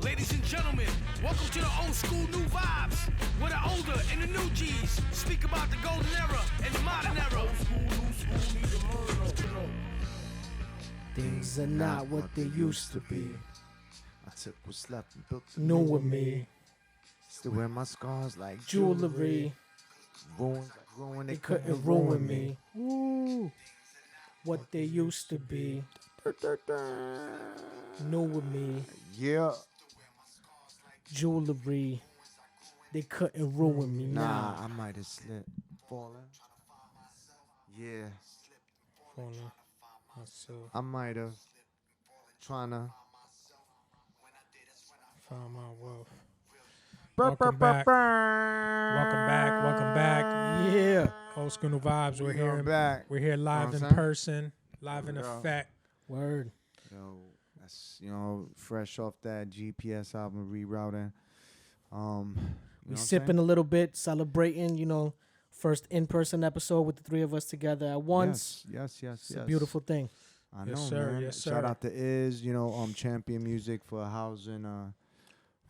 Ladies and gentlemen, welcome to the old school new vibes, where the older and the new G's speak about the golden era and the modern era. Things are not what they used to be. I took what's left and built a New with me, Still wear my scars like jewelry. Ruin, They couldn't ruin me. Ooh, what they used to be. New with me, Yeah. jewelry. They couldn't ruin me Nah, now. I might have slipped. Falling. Yeah. Falling myself, I might have. Tryna. found my wealth. Welcome back. Welcome back. Welcome back. Yeah. Old School New Vibes. We're We here. are back. We're here live Know in what I'm saying? person, live in Yeah. effect. Word. Yo, that's fresh off that GPS album rerouting. We sipping a little bit, celebrating, first in-person episode with the three of us together at once. Yes. It's a beautiful thing. I Yes, know, sir. man. Yes, Shout sir. out to Eaz, Champion Music for housing.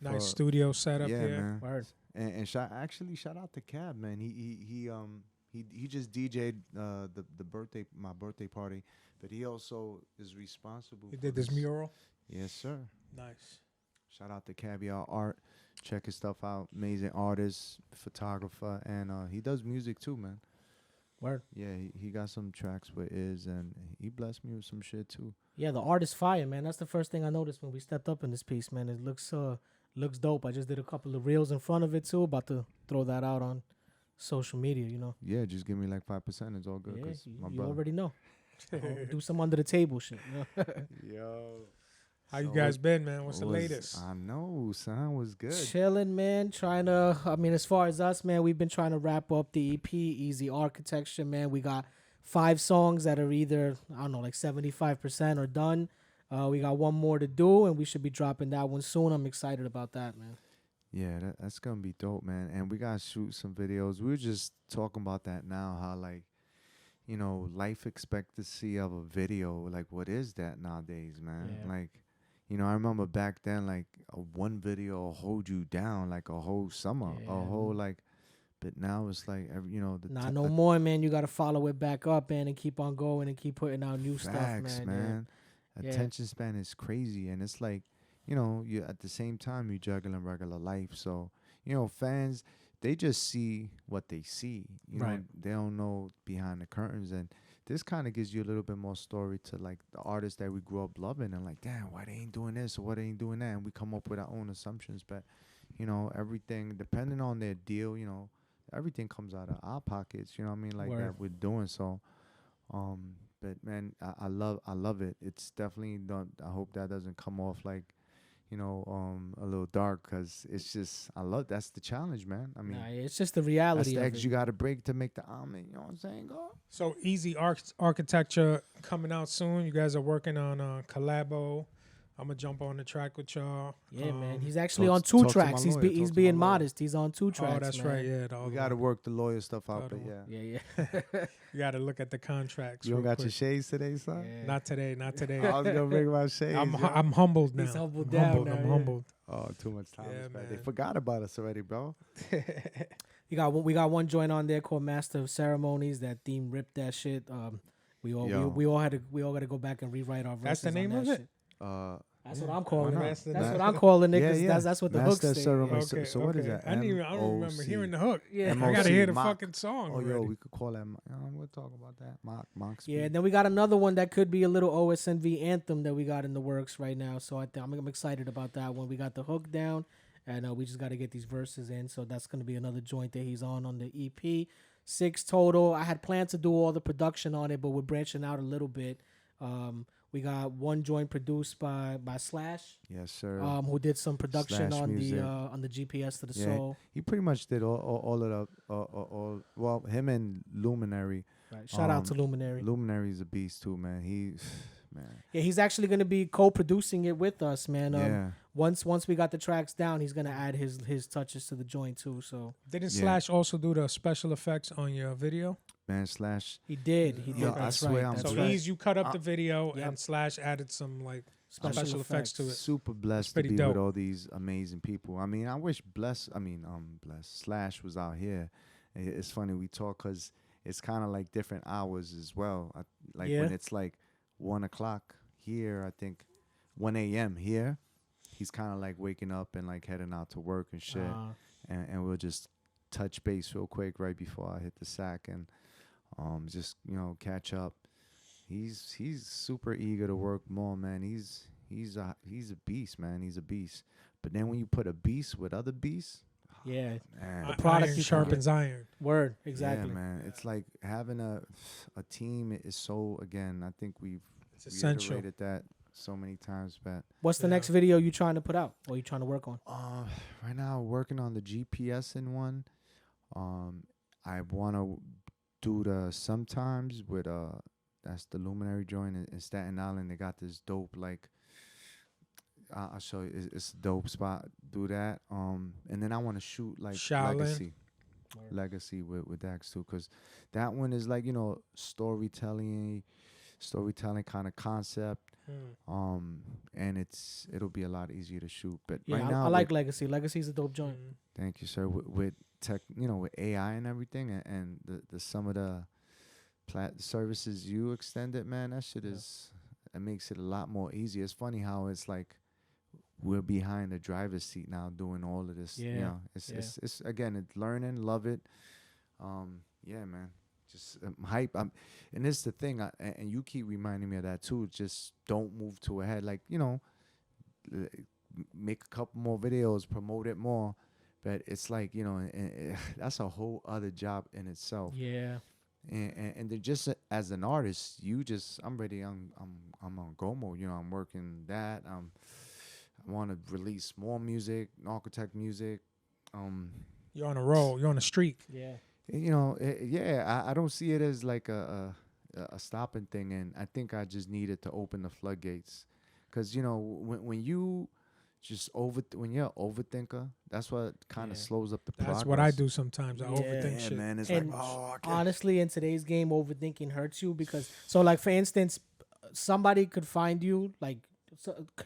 Nice for- studio setup yeah, here. man. Word. And shout out to Cab, man. He just DJ'd my birthday party, but he also is responsible. He for did this mural. Yes, sir. Nice. Shout out to Caviar Art. Check his stuff out. Amazing artist, photographer, and he does music too, man. Word. Yeah, he got some tracks with Iz, and he blessed me with some shit too. Yeah, the art is fire, man. That's the first thing I noticed when we stepped up in this piece, man. It looks dope. I just did a couple of reels in front of it too. About to throw that out on social media, Yeah, just give me like 5%. It's all good. Yeah, 'Cause my you brother. already know. Do some under the table shit. Yo. How you So guys been, man? What's the was- latest? I know, son. Was good. Chilling, man. As far as us, man, we've been trying to wrap up the EP, Easy Architecture, man. We got 5 songs that are either, like 75% or done. We got one more to do, and we should be dropping that one soon. I'm excited about that, man. Yeah, that's gonna be dope, man. And we gotta shoot some videos. We were just talking about that now, how life expectancy of a video, like what is that nowadays, man? Yeah. Like, I remember back then, like one video will hold you down like a whole summer, Yeah, a whole but now it's like No more, man. You got to follow it back up, man, and keep on going and keep putting out new facts, stuff, man. Yeah. Attention span is crazy, and it's like, you at the same time you juggling regular life, so fans, they just see what they see. Right. They don't know behind the curtains, and this kind of gives you a little bit more story to like the artists that we grew up loving, and like, damn, why they ain't doing this or why they ain't doing that, and we come up with our own assumptions. But everything depending on their deal, everything comes out of our pockets. You know what I mean? Like Word. that we're doing so. But man, I love it. It's definitely don't. I hope that doesn't come off like, a little dark, because it's just that's the challenge, man. I mean, Nah, it's just the that's reality the of eggs it. you got to break to make the omelet. You know what I'm saying? Go. So Easy Architecture coming out soon. You guys are working on collabo. I'm gonna jump on the track with y'all. Yeah, man. He's actually talk- on 2 talk to my tracks. He's lawyer, he's talk to being my lawyer. modest. He's on 2 tracks. Oh, that's man. right. Yeah, We got to work the lawyer stuff out, Other but one. yeah. Yeah. You got to look at the contracts. You don't real got your quick. shades today, son? Yeah. Not today. Not today. I was gonna bring my shades. I'm humbled now. He's humbled I'm down humbled. now, I'm yeah. humbled. Oh, too much time. Yeah, is bad. They man. forgot about us already, bro. we got one joint on there called Master of Ceremonies. That theme ripped that shit. We all got to go back and rewrite our verses. That's the name on of that it? shit. Uh, That's Yeah, what I'm why calling not? it. Master- That's what Master- I'm calling it. Yeah, 'Cause yeah. That's what the Master hook say. Ceremony. Yeah. So what is that? I don't remember MOC. hearing the hook. Yeah. I gotta MOC, hear the mock. fucking song. Oh, yo, already. we could call that. We'll talk about that. Mock speed. Yeah, and then we got another one that could be a little OSNV anthem that we got in the works right now. So I'm excited about that one. We got the hook down, and we just got to get these verses in. So that's going to be another joint that he's on the EP. 6 total. I had planned to do all the production on it, but we're branching out a little bit. We got one joint produced by Slash, Yes, sir. who did some production Slash on music. the GPS to the Yeah, Soul. he pretty much did all of the him and Luminary. Right. Shout out to Luminary. Luminary's a beast too, man. man. Yeah, he's actually gonna be co-producing it with us, man. Yeah. Once we got the tracks down, he's gonna add his touches to the joint too. So Didn't Yeah. Slash also do the special effects on your video? Man, Slash. he did. He did. Yo, I That's swear right. I'm That's So right. Eaz, you cut up the video, Yep. and Slash added some like Special special effects to it. Super blessed to pretty be dope. with all these amazing people. I mean, I wish Slash was out here. It's funny we talk because it's kind of like different hours as well. Like Yeah. when it's like 1:00 here, I think 1 a.m. here, he's kind of like waking up and like heading out to work and shit. And we'll just touch base real quick right before I hit the sack and just catch up. He's super eager to work more, man. He's a beast, man. He's a beast. But then when you put a beast with other beasts, Yeah. man, The product Iron you sharpens iron. Word. Exactly. yeah, man. It's like having a team is so. Again, I think we've It's essential. reiterated that so many times, but What's the next video you trying to put out or you trying to work on? right now working on the GPS in one. I want to do the sometimes with that's the Luminary joint in Staten Island. They got this dope like I'll show you. It's a dope spot. Do that. And then I want to shoot like Shaolin. Legacy with Dax too, because that one is like storytelling kind of concept. And it'll be a lot easier to shoot. But Yeah, right now I like Legacy. Legacy's a dope joint. Thank you, sir. With tech, with AI and everything, and the some of the services you extended, man, that shit is it makes it a lot more easier. It's funny how it's like we're behind the driver's seat now doing all of this. Yeah. It's again, it's learning, love it. Yeah, man. Just hype. And this is the thing, and you keep reminding me of that too. Just don't move to a head. Like make a couple more videos, promote it more. But it's like that's a whole other job in itself. Yeah. And then just as an artist, I'm ready. I'm on go mode. I'm working that. I want to release more music, architect music. You're on a roll. You're on a streak. Yeah. I don't see it as like a stopping thing, and I think I just needed to open the floodgates, because when you just when you're an overthinker, that's what kind of slows up the progress. That's what I do sometimes. I Yeah. overthink shit. Man, it's And like, I can't. honestly, in today's game, overthinking hurts you because, so like for instance, somebody could find you, like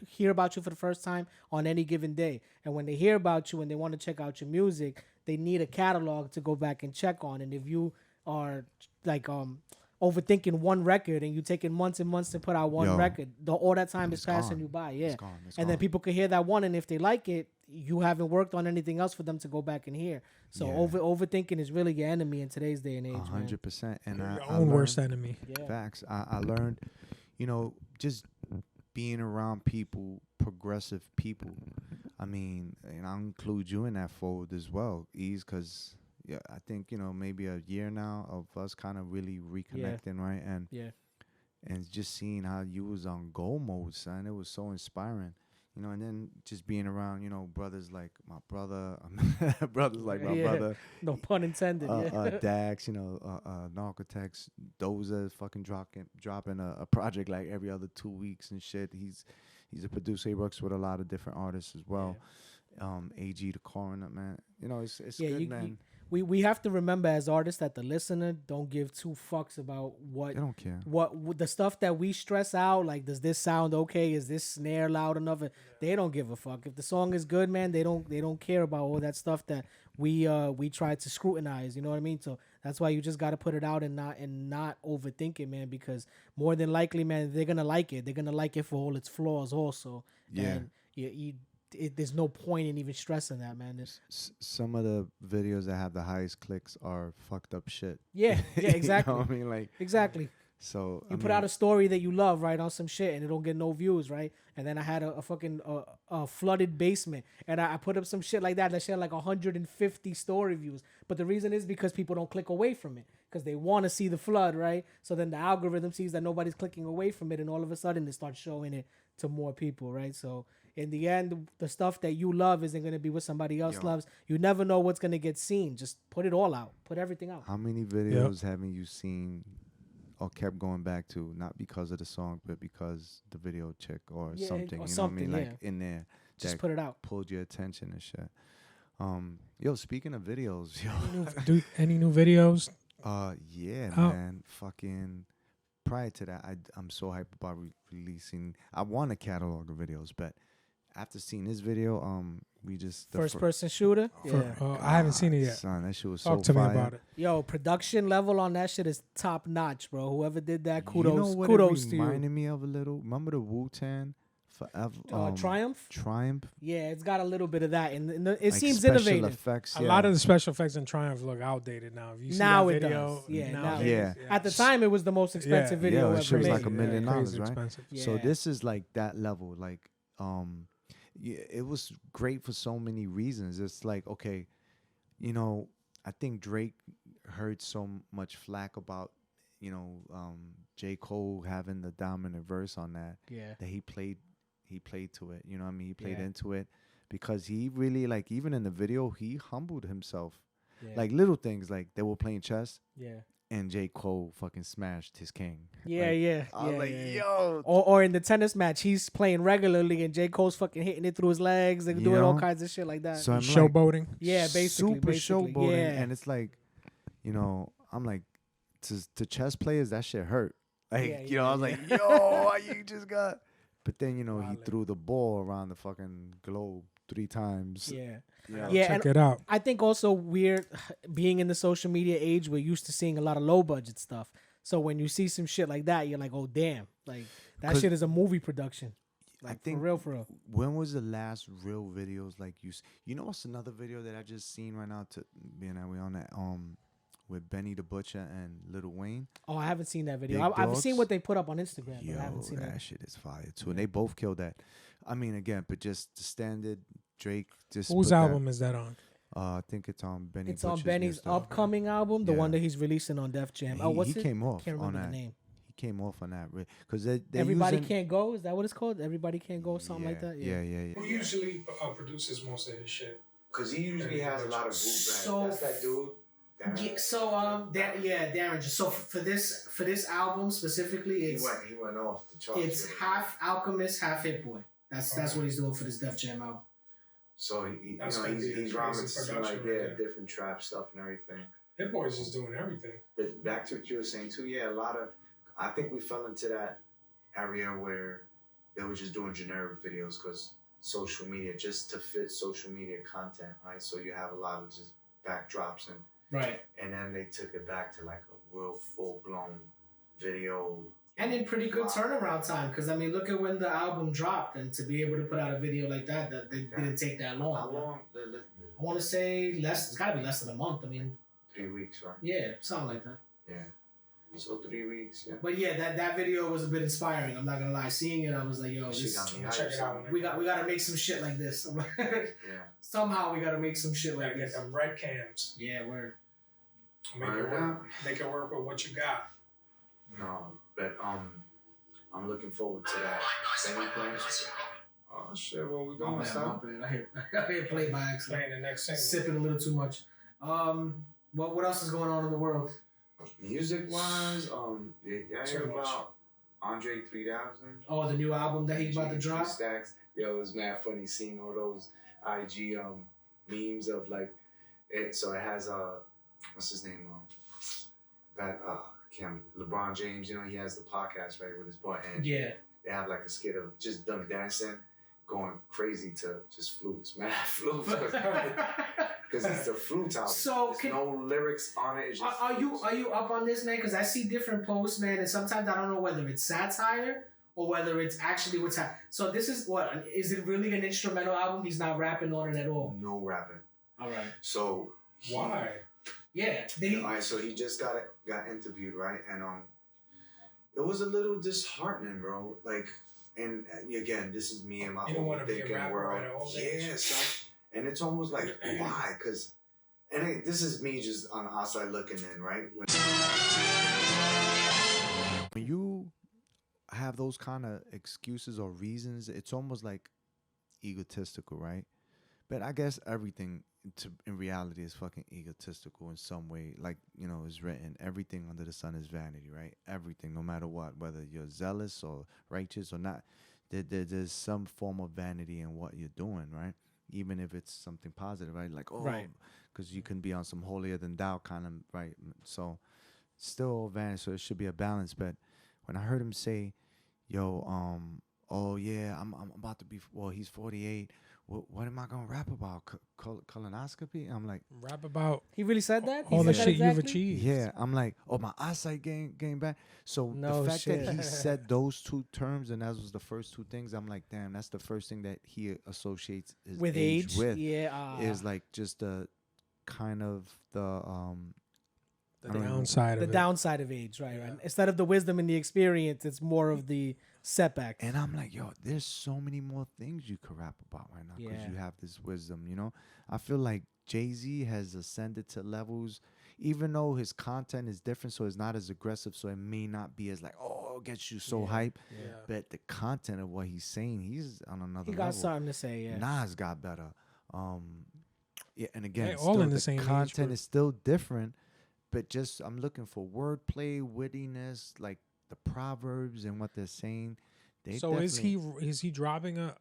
hear about you for the first time on any given day, and when they hear about you and they want to check out your music, they need a catalog to go back and check on. And if you are like overthinking one record and you taking months and months to put out one record, all that time is passing you by. Yeah. It's And then gone. people can hear that one, and if they like it, you haven't worked on anything else for them to go back and hear. So overthinking is really your enemy in today's day and age. 100%. And You're I your own worst learned- enemy. Yeah. Facts. I learned, just being around people, progressive people. I mean, and I'll include you in that fold as well, Eaz, because I think maybe a year now of us kind of really reconnecting, right? And just seeing how you was on go mode, son, it was so inspiring. And then just being around, brothers like my brother, brothers like my brother, No pun intended. Dax, Narcotex, Doza, fucking dropping a project like every other 2 weeks and shit. He's a producer. He works with a lot of different artists as well. AG the Coroner, man. It's good, man. We have to remember as artists that the listener don't give two fucks about what They don't care. what the stuff that we stress out, like does this sound okay, is this snare loud enough? They don't give a fuck. If the song is good, man, they don't care about all that stuff that we try to scrutinize, you know what I mean? So that's why you just got to put it out and not overthink it, man, because more than likely, man, they're going to like it. They're going to like it for all its flaws also. Yeah. And there's no point in even stressing that, man. Some of the videos that have the highest clicks are fucked up shit. Yeah, exactly. You know what I mean? Like, Exactly. so You put out a story that you love, right, on some shit, and it don't get no views, right? And then I had a fucking flooded basement, and I put up some shit like that shit had like 150 story views. But the reason is because people don't click away from it because they want to see the flood, right? So then the algorithm sees that nobody's clicking away from it, and all of a sudden it starts showing it to more people, right? So in the end, the stuff that you love isn't going to be what somebody else loves. You never know what's going to get seen. Just put it all out. Put everything out. How many videos haven't you seen kept going back to, not because of the song, but because the video chick or Yeah, something. or You know what I mean? something, Like in there, Just that put it out. pulled your attention and shit. Yo, speaking of videos, yo, Any new videos? yeah, Oh. man, fucking. Prior to that, I'm so hyped about releasing. I want a catalog of videos, but after seeing this video, we just First person shooter. Yeah. I haven't seen it yet. Son, that shit was Talk so to me fire. about it. Yo, production level on that shit is top notch, bro. Whoever did that, kudos, You know what kudos it to you. reminded me of a little? Remember the Wu-Tang Forever? Triumph. Triumph. Yeah, it's got a little bit of that, and it Like seems special innovative. effects. A Yeah. lot of the special effects in Triumph look outdated now. If you see Now that it video, does. Yeah, now- nowadays, Yeah. At the time, it was the most expensive Yeah. video Yeah, ever shit was made. like $1 million, crazy right? expensive. So Yeah. this is like that level. Like, yeah, it was great for so many reasons. It's like, okay, you know, I think Drake heard so much flack about, you know, J. Cole having the dominant verse on that. Yeah. That he played to it. You know what I mean? He played Yeah. into it because he really, like, even in the video, he humbled himself. Yeah. Like little things, like they were playing chess Yeah. and J. Cole fucking smashed his king. Yeah, Like, yeah. I was yeah, like, yeah. yo. Or in the tennis match, he's playing regularly, and J. Cole's fucking hitting it through his legs and You doing all know? kinds of shit like that. So I'm like, Showboating. Yeah, basically. super showboating, Yeah. and it's like, you know, I'm like, to chess players, that shit hurt. Like, Yeah, you know, yeah, I was yeah. like, yo, why you just got. But then, you know, he Wildin'. threw the ball around the fucking globe 3 times. Yeah. You know? Yeah, Check and it out. I think also we're being in the social media age, we're used to seeing a lot of low budget stuff. So when you see some shit like that, you're like, oh damn, like that 'Cause shit is a movie production. I Like think for real. When was the last real videos like you know what's another video that I just seen right now to being that we on that with Benny the Butcher and Lil Wayne? Oh, I haven't seen that video. Big I've seen Dogs? what they put up on Instagram, Yo, but I haven't seen that it. shit is fire too. And they both killed that. I mean, again, but just the standard Drake just Whose put that- album is that on? I think it's on Benny. It's on Butcher's Benny's new stuff. upcoming album, the one Yeah. that he's releasing on Def Jam. He, Oh, what's he it? came off Can't on remember that. the name. He came off on that because they Everybody using, Can't Go. Is that what it's called? Everybody Can't Go, something like that. Yeah. Who usually produces most of his shit? Because he usually has a lot of bootlegs. So- That's that dude. Yeah, so Darren. So for this album specifically, he went off the charts. it's with it. half Alchemist, half Hit Boy. That's what he's doing for this Def Jam album. So That's gonna be a he's crazy remixing like production right there. different trap stuff and everything. Hit Boy's just doing everything. But back to what you were saying too, yeah, a lot of I think we fell into that area where they were just doing generic videos because social media just to fit social media content, right? So you have a lot of just backdrops Right. and then they took it back to like a real full blown video. And in pretty good turnaround time, because I mean, look at when the album dropped, and to be able to put out a video like that didn't take that long. How long? I want to say less. It's got to be less than a month. I mean, 3 weeks, right? yeah, something like that. Yeah. So 3 weeks, yeah. But yeah, that video was a bit inspiring. I'm not gonna lie. Seeing it, I was like, yo, She this, got me Check hyped, it out. son. we gotta make some shit like this. Yeah. Somehow we gotta make some shit Like like get this. them red cams. Yeah, word. Make it Word work. up. Make it work with what you got. No, but I'm looking forward to that. Benny plans. Oh shit, what we doing, son? I hear play by accident. Playing the next single. Sipping a little too much. What else is going on in the world? Music wise, yeah, I Too heard much. about Andre 3000. Oh, the new album that he's about to drop. Stacks. Yo, it was mad funny seeing all those IG memes of like it. So it has what's his name? LeBron James. You know, he has the podcast right with his boy, and Yeah. they have like a skit of just them dancing, going crazy to just flutes, mad flutes, because it's the flute album. So There's can- no lyrics on it. It's just Are flutes. you up on this, man? Because I see different posts, man, and sometimes I don't know whether it's satire or whether it's actually what's happening. So this is what is it really an instrumental album? He's not rapping on it at all. No rapping. All right. So Why? Yeah. All right, so he just got interviewed, right? And it was a little disheartening, bro. Like, and again, this is me and my You don't wanna be a thinking rapper world. at all age. Yeah, son. And it's almost like why? Because, this is me just on the outside looking in, right? When you have those kind of excuses or reasons, it's almost like egotistical, right? But I guess everything in reality is fucking egotistical in some way. Like, is written, everything under the sun is vanity, right? Everything, no matter what, whether you're zealous or righteous or not, there's some form of vanity in what you're doing, right? Even if it's something positive, right? Like, Right. because you can be on some holier than thou kind of, right? So still all vanity, so it should be a balance. But when I heard him say, yo, oh yeah, I'm about to be, well, he's 48. What am I gonna rap about? Colonoscopy? I'm like, Rap about He really said that? He all the said that shit you've exactly? achieved. yeah. I'm like, oh, my eyesight getting back. So No the fact shit. that he said those two terms and that was the first two things, I'm like, damn, that's the first thing that he associates his With age age? with. Yeah. Is like just the kind of the The I don't know. downside the of it. downside of age, right? Yeah. Right. Instead of the wisdom and the experience, it's more of the setback. And I'm like, yo, there's so many more things you could rap about right now because Yeah. you have this wisdom, I feel like Jay-Z has ascended to levels, even though his content is different, so it's not as aggressive, so it may not be as like, oh, it gets you so Yeah. hype. Yeah. But the content of what he's saying, he's on another He got level. something to say, yeah. Nas got better. Yeah, and again, They it's all still in the same age content group. is still different, but just I'm looking for wordplay, wittiness, like the proverbs and what they're saying. They So is definitely- he dropping a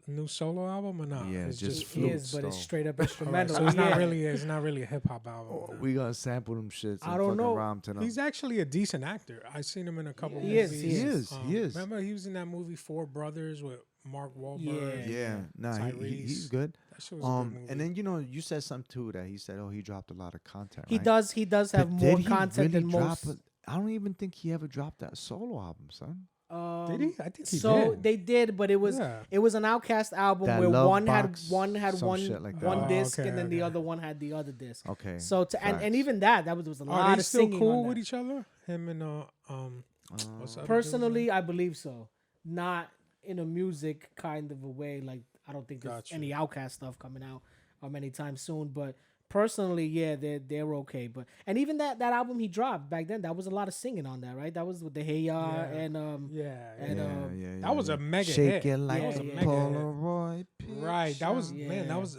new solo album or not? Yeah, it's just He flutes, is, but it's though. straight up All right, instrumental. so it's yeah. not really a hip hop album. Oh, then. we gonna sample them shits. I and don't fucking know. rhyme to them. He's actually a decent actor. I seen him in a couple He is, movies. he is. He is. Remember he was in that movie Four Brothers with Mark Wahlberg. yeah, nah, he's Tyrese. good. That shit was a good movie. And then you said something too that he said, oh, he dropped a lot of content. He right? does have But more did he content really than drop most. I don't even think he ever dropped that solo album, son. Did he? I think he so did. they did, but it was Yeah. an Outkast album That where Love one Box, had some one shit like that. one Oh, disc okay, and then the okay. other one had the other disc. Okay. So and facts. even that was a Are lot they of still singing cool on with that. each other? Him and what's the other dude's Personally, name? I believe so. Not in a music kind of a way. Like I don't think there's Gotcha. any Outkast stuff coming out anytime soon. But personally, yeah, they're okay. But and even that album he dropped back then, that was a lot of singing on that, right? That was with the Hey Ya Yeah. and yeah, That was a mega Shake hit. it like That a was a mega hit. Polaroid Right. That was Yeah. man. That was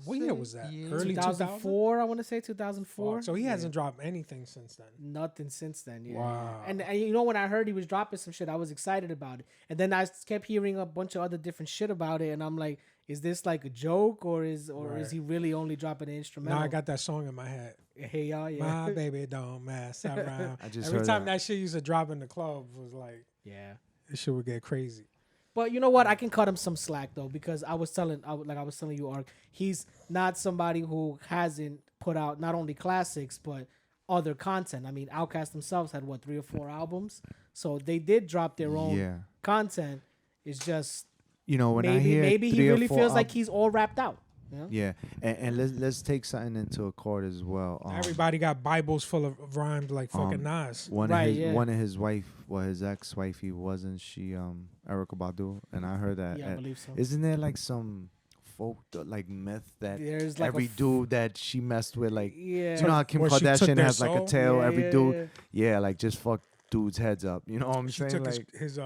what year was that? Early 2004. I want to say 2004. So he hasn't dropped anything since then. Nothing since then. Yeah. Wow. And when I heard he was dropping some shit, I was excited about it. And then I kept hearing a bunch of other different shit about it, and I'm like, is this like a joke or is Right. he really only dropping an instrumental? Now I got that song in my head. Hey y'all, yeah. My baby don't mess around. I just Every heard time that. that shit used to drop in the club was like, Yeah. this shit would get crazy. But you know what? I can cut him some slack though, because I was telling you, Ark, he's not somebody who hasn't put out not only classics but other content. I mean, Outkast themselves had 3 or 4 albums, so they did drop their own Yeah. content. It's just When I hear maybe he 3 or really 4 feels like he's all wrapped out. You know? Yeah, and let's take something into accord as well. Everybody got Bibles full of rhymes like fucking Nas. One Right, of his yeah. one of his wife, his ex-wifey, wasn't she Erykah Badu? And I heard that. Yeah, I believe so. Isn't there like some folk like myth that There's like every dude that she messed with, like, Yeah. do you know how Kim Where she took Kardashian their has like a soul? tail? Yeah, Every yeah, dude, yeah, like just fuck dudes' heads up. You know what I'm She saying? took Like, his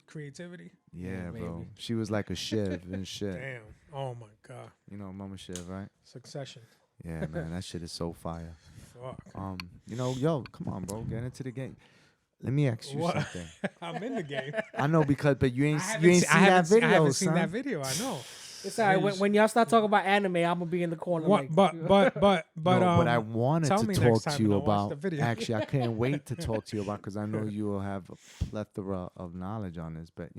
creativity. yeah, bro. maybe. She was like a shiv and shit. Damn. Oh my god. You know, Mama Shiv, right? Succession. Yeah, man, that shit is so fire. Fuck. Yo, come on, bro, get into the game. Let me ask you What? something. I'm in the game. I know but you ain't I you ain't haven't seen that video, I haven't son. seen that video. I know. It's all right. When y'all start talking about anime, I'm gonna be in the corner. What? Like, But No, but I wanted tell to me talk next to time you when I watch about. the video. Actually, I can't wait to talk to you about because I know you will have a plethora of knowledge on this. But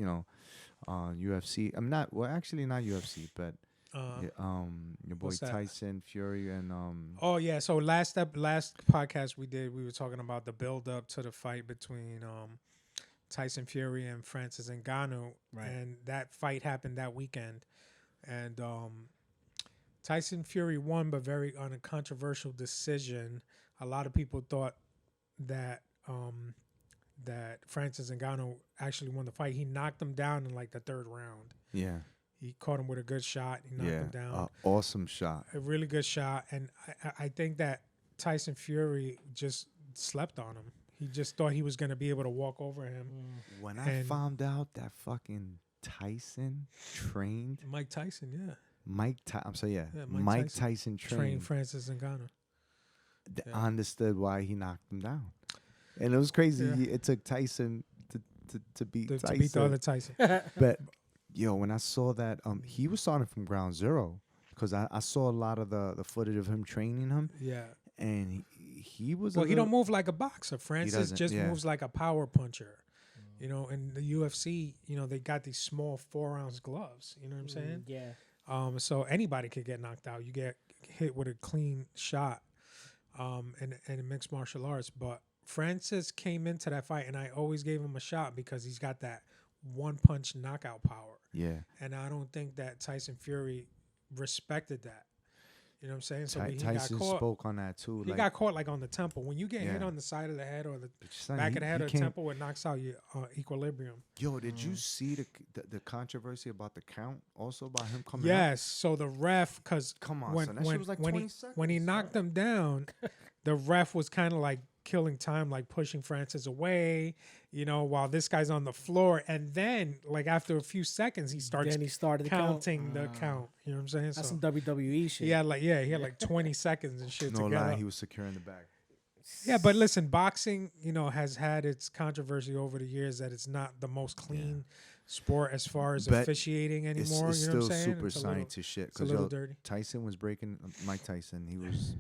UFC. I'm not. Well, actually, not UFC, but your boy what's that? Tyson Fury and Oh yeah, so last podcast we did, we were talking about the build up to the fight between Tyson Fury and Francis Ngannou, Right. and that fight happened that weekend, and Tyson Fury won, but very on a controversial decision. A lot of people thought that that Francis Ngannou actually won the fight. He knocked him down in like the 3rd round. yeah, He caught him with a good shot. He knocked him down. awesome shot. A really good shot, and I think that Tyson Fury just slept on him. He just thought he was going to be able to walk over him. When I And- found out that fucking Tyson trained Mike Tyson, yeah. I'm sorry, yeah. Yeah, Mike Tyson trained trained. Francis Ngannou. I understood why he knocked him down, and it was crazy. Yeah. It took Tyson to beat To Tyson. beat the other Tyson. But yo, when I saw that, he was starting from ground zero because I saw a lot of the footage of him training him, Yeah. and he was. Well, he don't move like a boxer. Francis doesn't, just yeah. moves like a power puncher. You know, in the UFC, you know, they got these small 4-ounce gloves. You know what I'm saying? Yeah. So anybody could get knocked out. You get hit with a clean shot, in mixed martial arts. But Francis came into that fight, and I always gave him a shot because he's got that one punch knockout power. Yeah. And I don't think that Tyson Fury respected that. You know what I'm saying? So he Tyson got caught. spoke on that too. He got caught like on the temple. When you get hit on the side of the head or the back of the head or the temple, it knocks out your equilibrium. Yo, did you see the controversy about the count also about him coming Yes. So the ref, because come on, son, that shit was like 20 seconds. When he knocked him down, the ref was kind of like killing time, like pushing Francis away, you know, while this guy's on the floor. And then, like after a few seconds, he started counting the count. You know what I'm saying? That's So some WWE shit. he had like 20 seconds and shit No to get lie, up. he was securing the back. Yeah, but listen, boxing, you know, has had its controversy over the years that it's not the most clean sport as far as But officiating anymore. It's you know still what I'm saying? super It's a little- scientist shit. It's a Because little dirty. Tyson was breaking Mike Tyson. He was,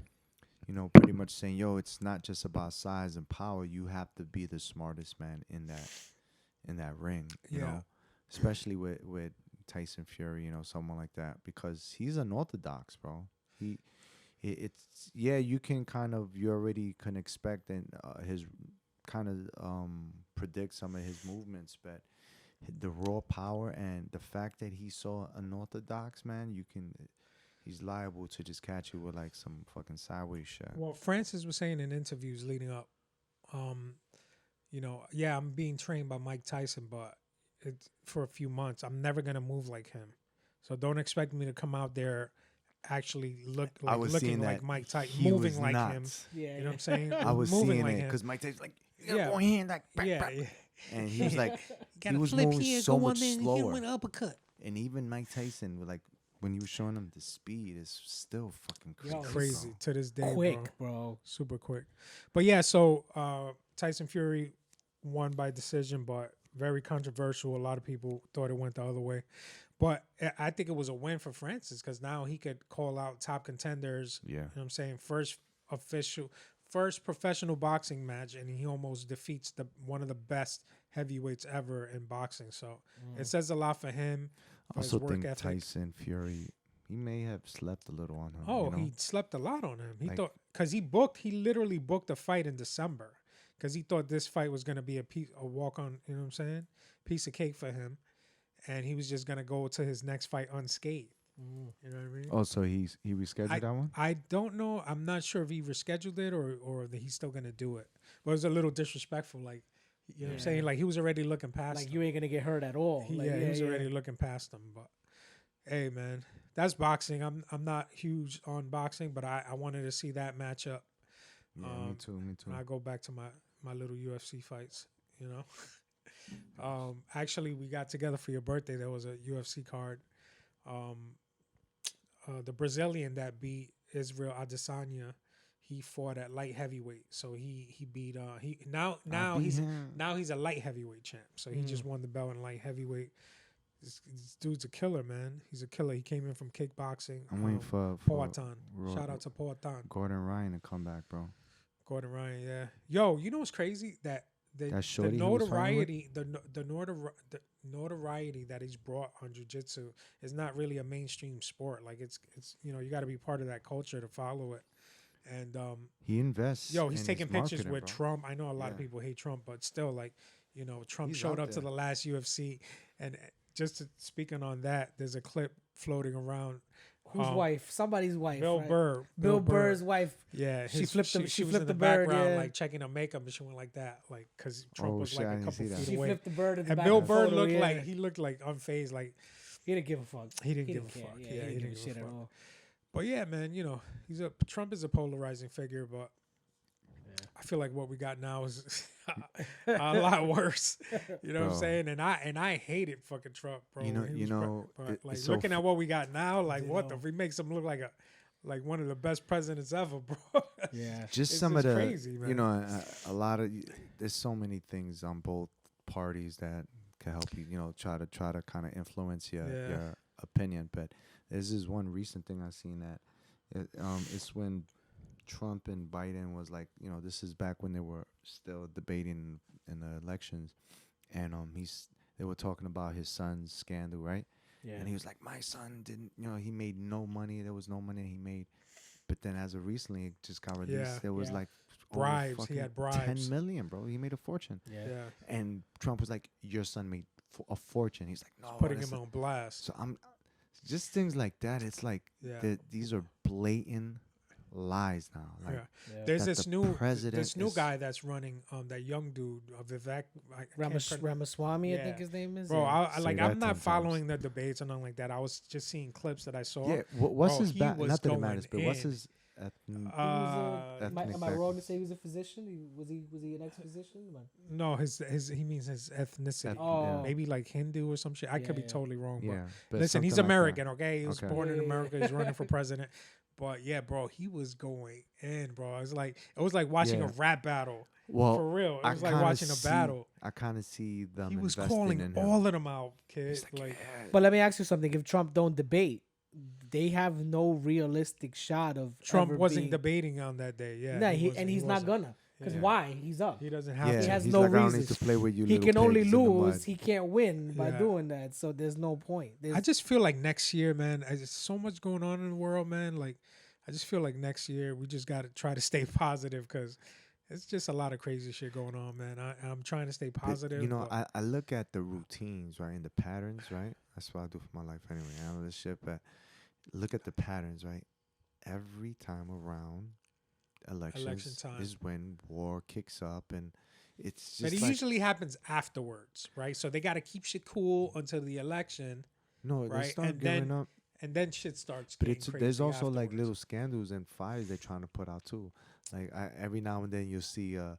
you know, pretty much saying, "Yo, it's not just about size and power. You have to be the smartest man in that ring." You know, especially with Tyson Fury, you know, someone like that, because he's unorthodox, bro. It's you can you already can expect and his kind of predict some of his movements, but the raw power and the fact that he's so unorthodox, man, he's liable to just catch you with like some fucking sideways shit. Well, Francis was saying in interviews leading up, you know, I'm being trained by Mike Tyson, but it's for a few months. I'm never gonna move like him, so don't expect me to come out there actually looking like Mike Tyson, moving like him. Yeah, you know what I'm saying? I was moving seeing like it him. because Mike Tyson's like, you gotta go in here and like, Yeah. and he was like, he was moving so much slower. uppercut. And even Mike Tyson, like when he was showing him the speed, is still fucking crazy. Yo, Crazy bro. to this day, quick, bro. Super quick. But yeah, so Tyson Fury won by decision, but very controversial. A lot of people thought it went the other way. But I think it was a win for Francis because now he could call out top contenders. Yeah. You know what I'm saying? First professional boxing match, and he almost defeats one of the best heavyweights ever in boxing. So it says a lot for him. I For his also work think ethic. Tyson Fury, he may have slept a little on him. Oh, you know? he slept a lot on him. He Like- thought because he literally booked a fight in December because he thought this fight was gonna be a walk on. You know what I'm saying? Piece of cake for him, and he was just gonna go to his next fight unscathed. You know what I mean? Oh, so he rescheduled that one? I don't know. I'm not sure if he rescheduled it or that he's still gonna do it. But it was a little disrespectful. Like, you know what I'm saying? Like he was already looking past. Like him. you ain't gonna get hurt at all. He Like, was already looking past him. But hey, man, that's boxing. I'm not huge on boxing, but I wanted to see that matchup. Yeah, me too. I go back to my little UFC fights. You know. Actually, we got together for your birthday. There was a UFC card. The Brazilian that beat Israel Adesanya, he fought at light heavyweight. So he beat now he's a light heavyweight champ. So he just won the belt in light heavyweight. This dude's a killer, man. He's a killer. He came in from kickboxing. I'm waiting for Poatan. Shout out to Poatan. Gordon Ryan to come back, bro. Gordon Ryan, yeah. Yo, you know what's crazy? That the shorty he was fighting with? notoriety, the notoriety that he's brought on jiu-jitsu is not really a mainstream sport. Like it's you know, you got to be part of that culture to follow it. And he invests. yo, he's in taking his pictures marketing, with bro. Trump. I know a lot of Yeah. people hate Trump, but still, like, you know, Trump He's showed out up to there. the last UFC, and speaking on that, there's a clip floating around. Whose wife? Somebody's wife. Bill right? Burr. Bill Burr's wife. Yeah, She flipped the- she was flipped in the the bird, background, yeah. like checking her makeup, and she went like that, like because Trump Oh, was shit, like I a didn't couple see that. feet She away. flipped the bird in the And back Bill of the Burr photo, looked yeah. like he looked like unfazed, like He didn't give a fuck. he didn't give a care. fuck. Yeah, Yeah, he didn't give a shit at fuck. all. But yeah, man, you know, Trump is a polarizing figure, but I feel like what we got now is a lot worse. You know what I'm Bro. saying? And I hated fucking Trump, bro. You know- when he you was know, but it- like it's so looking at what we got now, like You what know. the? He makes him look like one of the best presidents ever, bro. Yeah. just It's some of just the, crazy, man. you know, a lot of, there's so many things on both parties that can help you, you know, try to kind of influence your opinion. But there's this one recent thing I seen that it's when Trump and Biden was like, you know, this is back when they were still debating in the elections, and they were talking about his son's scandal, right? Yeah. And he was like, my son didn't, you know, he made no money. There was no money he made. But then as of recently, it just got released. Yeah. There was Yeah. like over Bribes. He fucking had bribes. 10 million, bro. He made a fortune. Yeah. Yeah, And Trump was like, your son made a fortune. He's like, no. putting that's him a-" on blast. So I'm just things like that. It's like Yeah. these are blatant lies now. Like, Yeah. Yeah. There's that this the new president is- guy that's running, that young dude, Vivek. I can't Ramaswamy, I Yeah. think his name is. Bro, yeah. I Say like that I'm 10 not times. following the debates or nothing like that. I was just seeing clips that I saw. yeah. What's Bro, his he back? was Not that it going matters, but what's in. his? He was Uh, am I ethnic wrong to say he was a physician? Was he an ex-physician? no, his he means his ethnicity. Oh. Maybe like Hindu or some shit. I could be Yeah. totally wrong, yeah. but But listen, he's something like that. American, okay? He was Okay. born in Yeah, yeah, America. yeah. He's running for president. But yeah, bro, he was going in, bro. It was like watching a Yeah. rap battle. Well, For real. It I was like kinda watching a see- battle. I kind of see them. He was investing calling in him. all of them out, kid. He's Like, yeah. But let me ask you something: if Trump don't debate, they have no realistic shot of Trump ever wasn't being, debating on that day. Yeah. Nah, he wasn't- and he's not wasn't. gonna. Because Yeah. why? He's up. He doesn't have Yeah, to. He has he's no like, I don't need reason. to play with you. He little can only pigs in the lose. mud. He can't win by Yeah. doing that. So there's no point. I just feel like next year, man, there's so much going on in the world, man. Like, I just feel like next year we just got to try to stay positive because it's just a lot of crazy shit going on, man. I'm trying to stay But, positive. you know, but I look at the routines, right, and the patterns, right. That's what I do for my life anyway. I know this shit, but look at the patterns, right. Every time around elections time. is when war kicks up, and it's just but it like, usually happens afterwards, right? So they got to keep shit cool until the election, no, they right? start And giving then up. and then shit starts. But getting it's crazy there's also like afterwards. little scandals and fires they're trying to put out too. Like every now and then you'll see a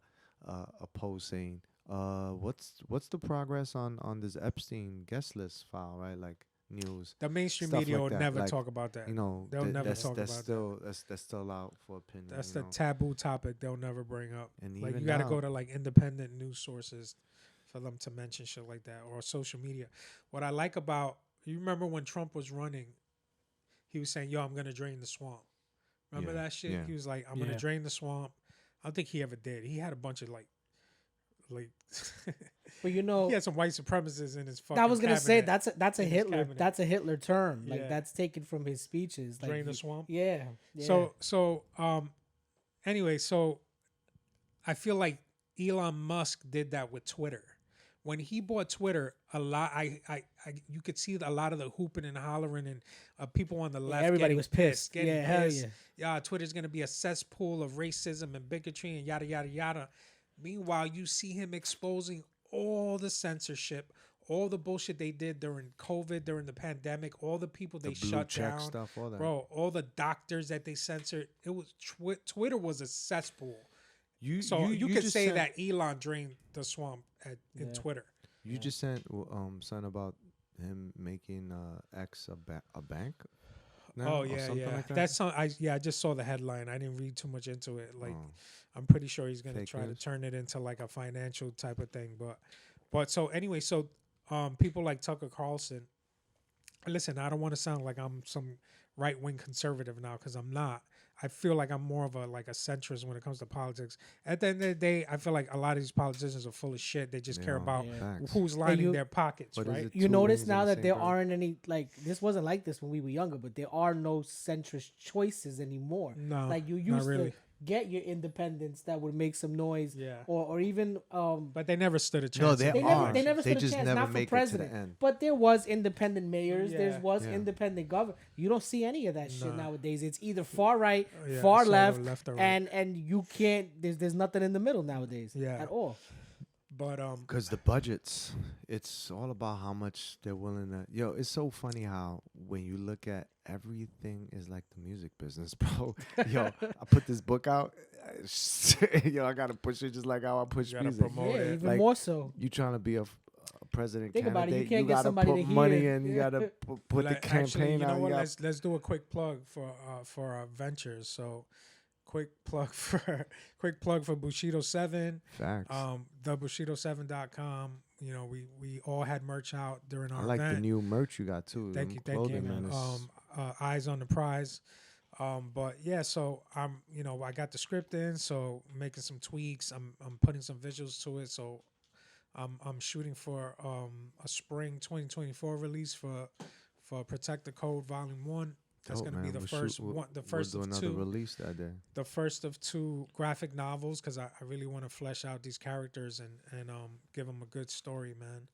post saying, what's the progress on this Epstein guest list file, right? Like news, The mainstream stuff media like will that, never like, talk about that. you know, They'll never that's, talk that's about still that's still out for opinion. That's you the know? taboo topic they'll never bring up. And Like even you got to now- go to like independent news sources for them to mention shit like that or social media. What I like about you remember when Trump was running, he was saying, "Yo, I'm gonna drain the swamp." Remember Yeah, that shit? yeah. He was like, "I'm Yeah. gonna drain the swamp." I don't think he ever did. He had a bunch of like But you know, he had some white supremacists in his fucking. I was gonna say cabinet. that's a in his Hitler cabinet. that's a Hitler term. Like Yeah. that's taken from his speeches. Like Drain the he- swamp? Yeah. Yeah. So anyway, so I feel like Elon Musk did that with Twitter. When he bought Twitter, a lot you could see a lot of the hooping and hollering and people on the left. everybody getting was pissed. getting Yeah, hell pissed. yeah. Yeah, Twitter's gonna be a cesspool of racism and bigotry and yada yada yada. Meanwhile, you see him exposing all the censorship, all the bullshit they did during COVID, during the pandemic, all the people they the blue shut check down, stuff, all that. bro, all the doctors that they censored. It was Twitter was a cesspool. So you could just say sent- that Elon drained the swamp in Yeah. Twitter. You just sent something about him making X a bank. Now, Oh or yeah, something yeah. like that? That's I just saw the headline. I didn't read too much into it. Like Oh. I'm pretty sure he's gonna Fake try news. to turn it into like a financial type of thing. But so anyway, so people like Tucker Carlson. Listen, I don't want to sound like I'm some right wing conservative now because I'm not. I feel like I'm more of a centrist when it comes to politics. At the end of the day, I feel like a lot of these politicians are full of shit. They just They care are. about Yeah. Facts. who's lining you- their pockets, But is right? it You two notice wings now in the that there same bird? aren't any like this wasn't like this when we were younger, but there are no centrist choices anymore. No, Like you not used really. to get your independents that would make some noise, Yeah. or even But they never stood a chance. No, at they it. they are. never they never They stood a just chance. never Not for make it to the president, end. but there was independent mayors. Yeah. There was Yeah. independent governor. You don't see any of that shit Nah. nowadays. It's either far right, Yeah, far it's all left, left or right. and you can't. There's nothing in the middle nowadays. Yeah. At all. But Because the budgets, it's all about how much they're willing to. Yo, it's so funny how when you look at everything is like the music business, bro. Yo, I put this book out. yo, I gotta push it just like how I push You gotta music. promote Yeah, it. even Like, more so. You trying to be a president Think about it, candidate? you can't get gotta somebody put to money hear. in. You gotta put the campaign Actually, you know out. what? You Let's do a quick plug for our ventures. So, quick plug for Bushido 7. Facts. The Bushido7.com. You know, we all had merch out during our I like event. the new merch you got too. Thank Them you, thank you, clothing, man. it's- Eyes on the prize. But yeah, so I got the script in, so making some tweaks. I'm putting some visuals to it. So I'm shooting for a spring 2024 release for Protect the Code Volume 1. That's dope, going to be man. the first one, the first we'll do of another two, release that day. the first of two graphic novels, because I really want to flesh out these characters and give them a good story, man.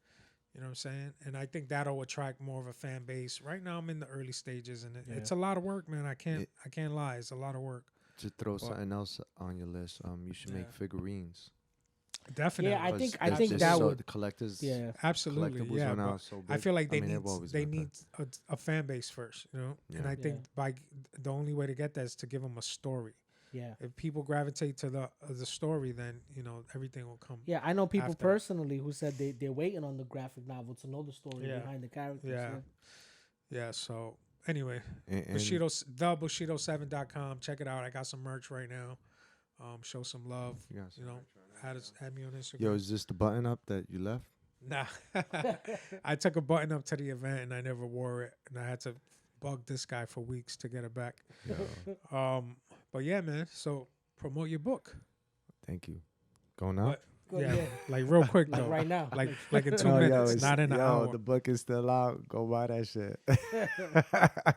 You know what I'm saying? And I think that'll attract more of a fan base. Right now, I'm in the early stages, and it's a lot of work, man. I can't lie, it's a lot of work. To throw something else on your list, you should make figurines. Definitely. Yeah, I 'Cause think there's that so would. the collectors. Yeah. Absolutely, Collectibles yeah. went But out so I big. feel like I mean, they've always they been need a fan base first, you know. And Yeah. I think by the only way to get that is to give them a story. Yeah. If people gravitate to the story, then everything will come. Yeah, I know people after. personally who said they're waiting on the graphic novel to know the story Yeah. behind the characters. Yeah. Yeah. So anyway, And Bushido7.com. Check it out. I got some merch right now. Show some love. You got some You know, add me on Instagram. yo, is this the button up that you left? Nah, I took a button up to the event and I never wore it, and I had to bug this guy for weeks to get it back. But yeah, man. So promote your book. Thank you. Going out. What? Good, Yeah, yeah. like real quick Like though. right now. Like in 2 No, minutes, it's- not in an hour. The book is still out. Go buy that shit.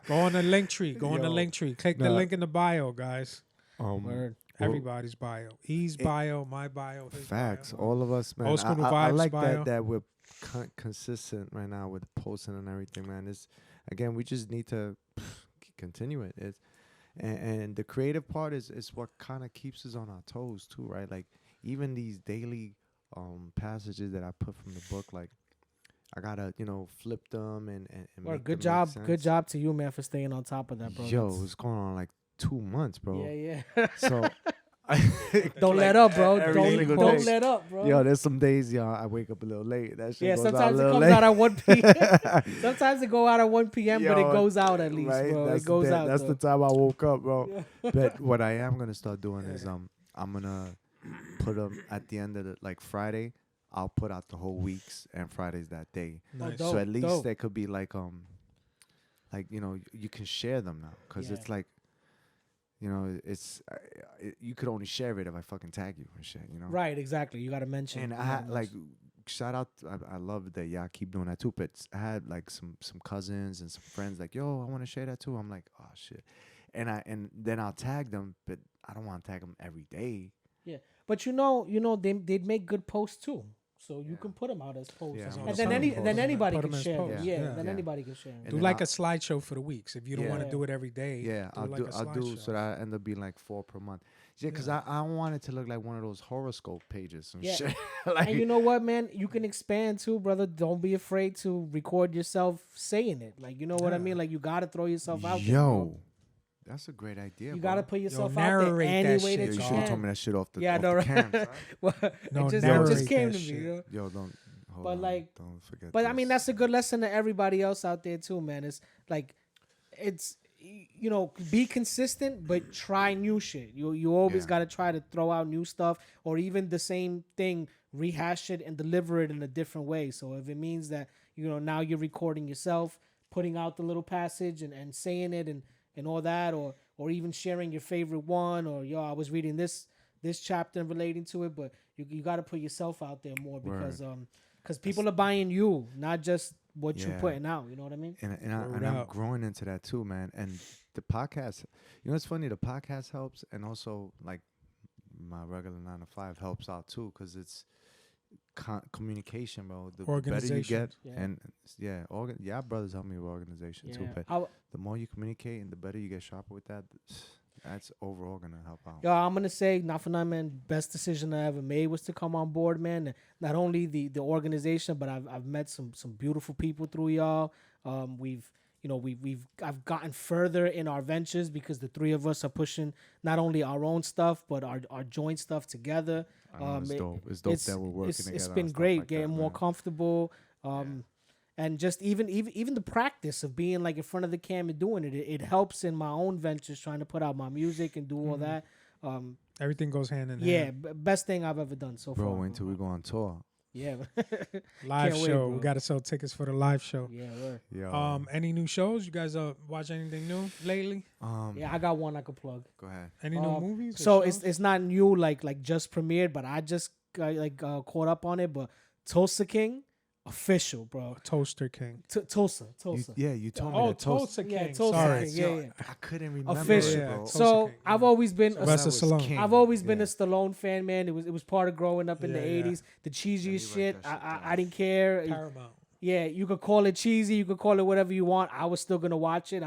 Go on the link tree. Go on the Yo, link tree. Click the nah. link in the bio, guys. Word. Well, Everybody's bio. Eaz bio, my bio, his facts. bio. All of us, man. Old School New I Vibes like bio. that we're consistent right now with posting and everything, man. It's again, we just need to continue it. It's and the creative part is what kind of keeps us on our toes too, right? Like even these daily passages that I put from the book, like I gotta flip them and Word, make good them make job. Good sense. job to you, man, for staying on top of that, bro. Yo, That's- it's going on like 2 months, bro. yeah, yeah. So Don't like, let up, bro. every single Don't day. let up, bro. Yo, there's some days, I wake up a little late. That shit Yeah, goes out a sometimes it little comes late. out at 1 p.m. Sometimes it go out at 1 p.m., but it Yo, goes out at least, right? bro. That's It goes the, out. That's though. the time I woke up, bro. But what I am gonna start doing is I'm gonna put them at the end of the Friday. I'll put out the whole weeks and Fridays that day. Nice. dope. So at least dope. there could be you can share them now because Yeah. it's like. It's you could only share it if I fucking tag you and shit. Right, exactly. You got to mention. And you I gotta had mention. shout out. I love that y'all keep doing that too. But I had some cousins and some friends like, yo, I want to share that too. I'm like, oh shit, and then I'll tag them, but I don't want to tag them every day. Yeah, but they'd make good posts too. So you can put them out as posts, Yeah, I'm and gonna then put 'em posts. anybody Put 'em can as share them. posts. Yeah, Yeah. then Yeah. anybody can share them. And Do then like I'll- a slideshow for the weeks. If you don't want to Yeah. do it every day, Yeah, I'll do so that I end up being like 4 per month. Yeah, because I don't want it to look like one of those horoscope pages and Yeah. shit. And you know what, man? You can expand too, brother. Don't be afraid to record yourself saying it. Like, you know what I Yeah. mean? Like, you gotta throw yourself out there. Yo, bro. that's a great idea. You bro. gotta put yourself out there narrate that any way shit, Yo, that you you should have told can. me that shit off the Yeah, I off know, the right? cam, son. Well, No, it just narrate came that to me, shit. you know? Yo, don't. Hold But, on, like- don't forget. But I mean, this. that's a good lesson to everybody else out there too, man. It's like, it's be consistent, but try new shit. You always Yeah. got to try to throw out new stuff, or even the same thing, rehash it and deliver it in a different way. So if it means that now you're recording yourself, putting out the little passage and saying it and all that, or even sharing your favorite one, or I was reading this chapter and relating to it, but you got to put yourself out there more because people are buying you, not just what you're Yeah. putting out. You know what I mean? And I'm growing into that too, man. And the podcast, it's funny. The podcast helps, and also like my regular 9 to 5 helps out too, because it's communication, bro. The better you Organization. get, Yeah. and brothers help me with organization too. But the more you communicate and the better you get sharper with that, that's overall gonna help out. Yo, I'm gonna say, not for nothing, man. Best decision I ever made was to come on board, man. Not only the organization, but I've met some beautiful people through y'all. We've I've gotten further in our ventures because the three of us are pushing not only our own stuff but our joint stuff together. It's dope. It's dope that we're working together. It's on been stuff great, like getting that, more man. comfortable. And just even the practice of being like in front of the cam and doing it helps in my own ventures, trying to put out my music and do all that. Everything goes hand in Yeah, hand. Best thing I've ever done so far. Bro, wait till we go on tour. Yeah. Live Can't wait, show. bro. We got to sell tickets for the live show. Yeah, word. Yo, Any new shows? You guys watch anything new lately? Yeah, I got one I could plug. go ahead. Any new movies? or So shows? it's not new like just premiered, but I just got caught up on it. But Tulsa King, official, bro. Toaster King. Tulsa. You told me Oh, that Toast. Tulsa King. Yeah, Tulsa Sorry. King. Yeah, yeah. I couldn't remember Official. it, bro. Tulsa So King, I've yeah. always been Sylvester Stallone. I've always been Yeah. a Stallone fan, man. It was part of growing up in the Yeah, yeah. '80s. The cheesiest write shit. that shit down. I didn't care. Paramount. Yeah, you could call it cheesy. You could call it whatever you want. I was still gonna watch it.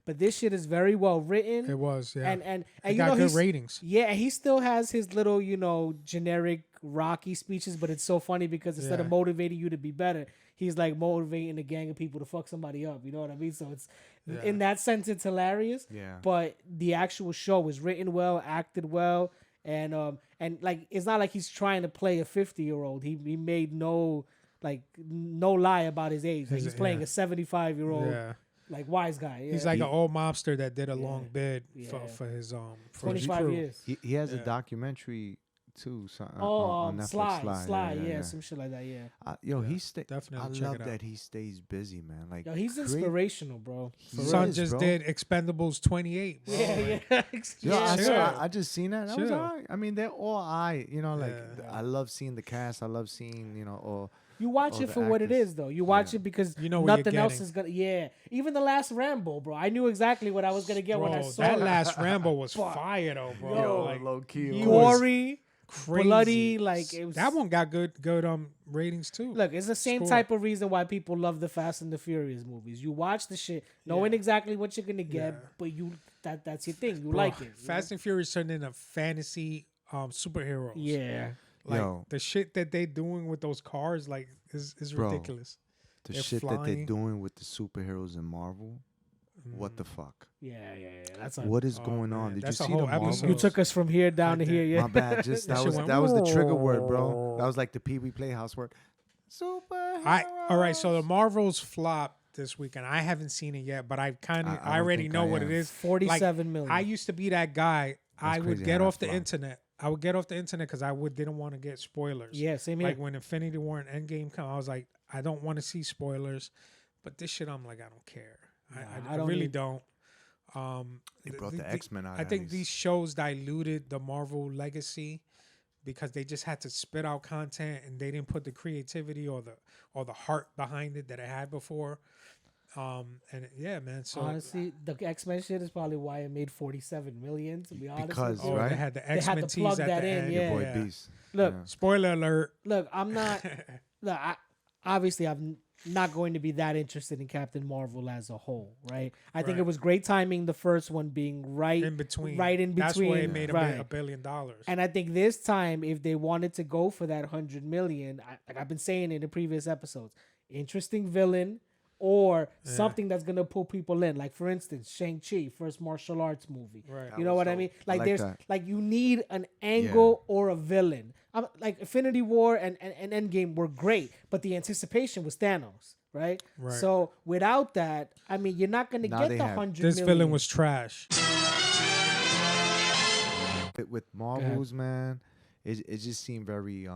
But this shit is very well written. It was, yeah. And It you got know good he's ratings. Yeah, he still has his little, generic Rocky speeches, but it's so funny because instead of Yeah. motivating you to be better, he's like motivating a gang of people to fuck somebody up. You know what I mean? So it's in that sense, it's hilarious. Yeah. But the actual show is written well, acted well, and like it's not like he's trying to play a 50-year-old. He made no lie about his age. Like he's playing a 75-year-old Yeah. like wise guy. He's Yeah. like an old mobster that did a long bid Yeah. for his for his 25 crew. years. He has a Yeah. documentary too. Oh, on Netflix. Sly, yeah, some shit like that, yeah. He definitely I check love it out. that he stays busy, man. Like, Yo, he's create- inspirational, bro. For He real. Son is, just bro. did Expendables 28. Bro. Yeah, Like, yeah. Yo, I, Chill. saw, I just seen that. That was Chill. alright. I mean, they're all alright. Yeah. I love seeing the cast. I love seeing, all. You watch all it the for what it actors. is, though. You watch Yeah. it because You know what you're nothing else getting. is gonna. Yeah, even the last Rambo, bro. I knew exactly what I was gonna get when I Bro, saw that it. last Rambo was fire though, bro. Yo, like, low key. he Gory, crazy. bloody, like it was. That one got good ratings too. Look, it's the same Score. type of reason why people love the Fast and the Furious movies. You watch the shit, knowing exactly what you're gonna get, Yeah. but that's your thing. You Bro, like it. you Fast and Furious turned into fantasy superheroes. know? Yeah. Like Yo. the shit that they doing with those cars, like is Bro. ridiculous. The They're shit that they're flying. doing with the superheroes in Marvel. What the fuck? Yeah. That's What is Oh, going man, on? Did that's you a see the whole Marvel? episode. you took us from here down Right to here. there. Yeah. My bad. Just That that shit was went, that was the trigger word, bro. That was like the Pee Wee Playhouse word. Super. All right. So the Marvels flopped this weekend. I haven't seen it yet, but I kind of I I don't already think know I what am. it is. 47 million. I used to be that guy. I would crazy get how off that the flopped. internet. I would get off the internet because didn't want to get spoilers. Yeah, same here. Like when Infinity War and Endgame come, I was like, I don't want to see spoilers. But this shit, I'm like, I don't care. I don't really need- don't. They brought the X-Men out. I at think least. these shows diluted the Marvel legacy because they just had to spit out content and they didn't put the creativity or the heart behind it that it had before. Yeah, man. So Honestly, the X-Men shit is probably why it made 47 million. To be honest, Because, with you. right? they had the had X-Men to tease plug at that the in, end. yeah. Boy Beast. Look, Yeah. Spoiler alert. look, I'm not. Look, obviously, I'm not going to be that interested in Captain Marvel as a whole, right? I think it Right. was great timing. The first one being right In between. right in That's why it between, made right. $1 billion. And I think this time, if they wanted to go for that 100 million, like I've been saying in the previous episodes, interesting villain or something that's gonna pull people in. Like for instance, Shang-Chi, first martial arts movie. Right. You know what I mean? Like, like there's that. like you need an angle or a villain. Like Infinity War and Endgame were great, but the anticipation was Thanos, right? Right. So without that, I mean, you're not gonna Now get they the have- 100 This million. villain was trash. With Marvels, man, it just seemed very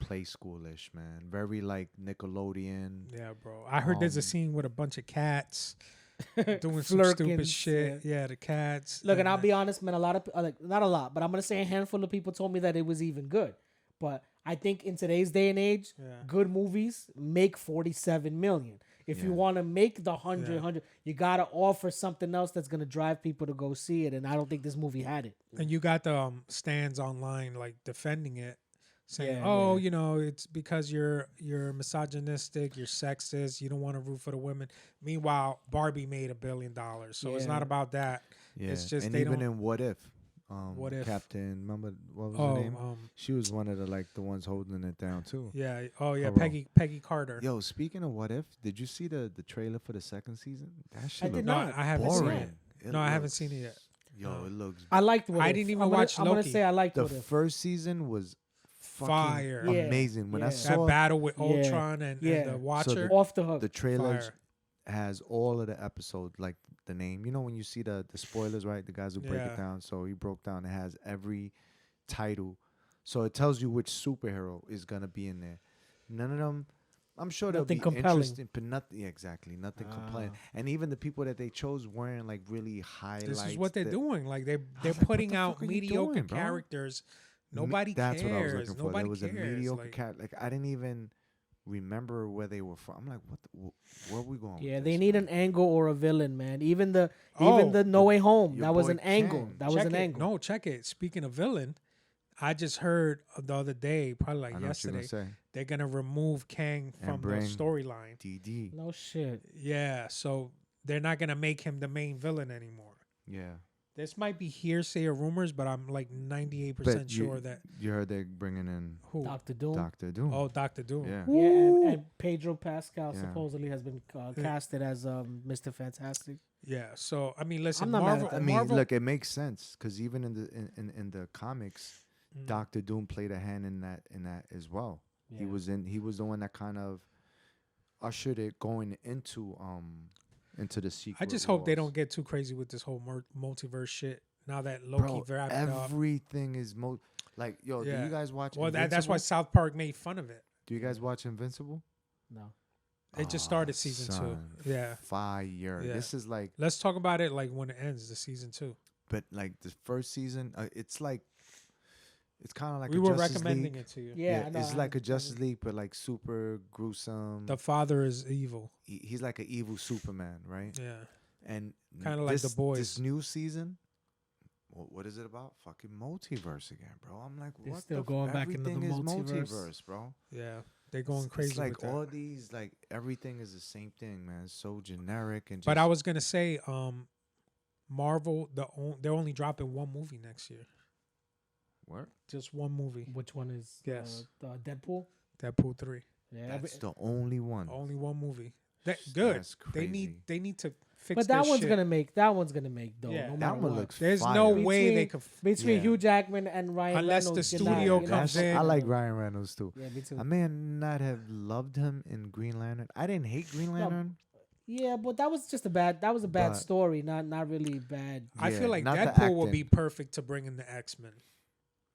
play schoolish, man. Very like Nickelodeon. Yeah, bro. I heard there's a scene with a bunch of cats doing some stupid Flirkins, shit. Yeah, the cats. Look, and I'll be honest, man. A lot of like not a lot, but I'm gonna say a handful of people told me that it was even good. But I think in today's day and age, good movies make 47 million. If you want to make the 100, you gotta offer something else that's gonna drive people to go see it. And I don't think this movie had it. And you got the stands online like defending it, saying, Yeah, "Oh, yeah. you know, it's because you're misogynistic, you're sexist, you don't want to root for the women." Meanwhile, Barbie made $1 billion, so it's Yeah. not about that. Yeah. It's just and they even don't. in What If, What If? Captain. Remember what was Oh, her name? She was one of the ones holding it down too. yeah. Oh, yeah. Her role. Peggy Carter. Yo, speaking of What If, did you see the trailer for the second season? That shit did looked No, not. I haven't seen boring. it. No, I haven't seen it yet. Yo, No. it looks. I liked What I If. didn't even I'm gonna- watch I'm gonna Loki. say I liked The What If. first season was fucking Fire. Yeah, amazing. When I yeah. That saw battle with Yeah, Ultron and yeah. the Watcher. Off the hook. the trailers Fire. has all of the episodes, like the name. You know when you see the spoilers, right? The guys who break Yeah. it down. So he broke down. It has every title, so it tells you which superhero is gonna be in there. None of them. I'm sure they'll Nothing be compelling. interesting, but nothing. Yeah, exactly, nothing compelling. And even the people that they chose weren't like really highlights. This is what they're that- doing. Like they're like, what putting the out fuck are you mediocre doing, bro? characters. Me- Nobody That's cares. what I was looking for. Nobody There was cares. a mediocre Like, cat. Like I didn't even remember where they were from. I'm like, where are we going? Yeah, with they this, need man? an angle or a villain, man. Even the Oh, No Way Home, your that was boy an angle. Kang. That was check an it. angle. No, check it. Speaking of villain, I just heard the other day, probably like I know what you're yesterday, gonna say. they're gonna remove Kang And from the bring- storyline. DD. No shit. Yeah, so they're not gonna make him the main villain anymore. Yeah. This might be hearsay or rumors, but I'm like 98% But sure that you heard they're bringing in who? Doctor Doom. Doctor Doom. Oh, Doctor Doom. yeah. Yeah, and Pedro Pascal Yeah. supposedly has been casted as Mr. Fantastic. Yeah. So I mean, listen, I'm not mad at Marvel. that. I mean, Marvel, look, it makes sense because even in the comics, Mm. Doctor Doom played a hand in that as well. He Yeah. was the one that kind of ushered it going into the sequel. I just hope they don't get too crazy with this whole multiverse shit. Now that Loki wrapped up. everything is like yo. Yeah. Do you guys watch? Well, that's why Invincible? South Park made fun of it. Do you guys watch Invincible? No. It just Oh, started season son, 2. Yeah. Fire. Yeah. This is like, Let's talk about it like when it ends, the season 2. but like the first season, it's like, it's kind of like We a were Justice recommending League. it to you. Yeah, no, it's I like a haven't- Justice League, but like super gruesome. The father is evil. He's like an evil Superman, right? Yeah. And Kinda like The Boys. This new season, what is it about? Fucking multiverse again, bro. I'm like, They're what? still going back into the everything is multiverse. bro. Yeah. They're going crazy It's like with that. all these, like everything is the same thing, man. It's so generic and. Just, But I was gonna say, Marvel, they're only dropping one movie next year. What? Just one movie. Which one is Yes. Deadpool? Deadpool 3. Yeah, That's the only one. Only one movie. That good. That's They crazy. need to fix. but that this one's shit. gonna make though. Yeah. No That matter one what. looks. There's fire. no way they could. Between Yeah. Hugh Jackman and Ryan Unless the Reynolds, you're studio not- you're not comes fucking in. I like with it. Ryan Reynolds too. Yeah, me too. I may not have loved him in Green Lantern. I didn't hate Green Lantern. Yeah, but that was just a bad But- story. Not really bad. I Yeah, feel like not the Deadpool will be acting. perfect to bring in the X-Men.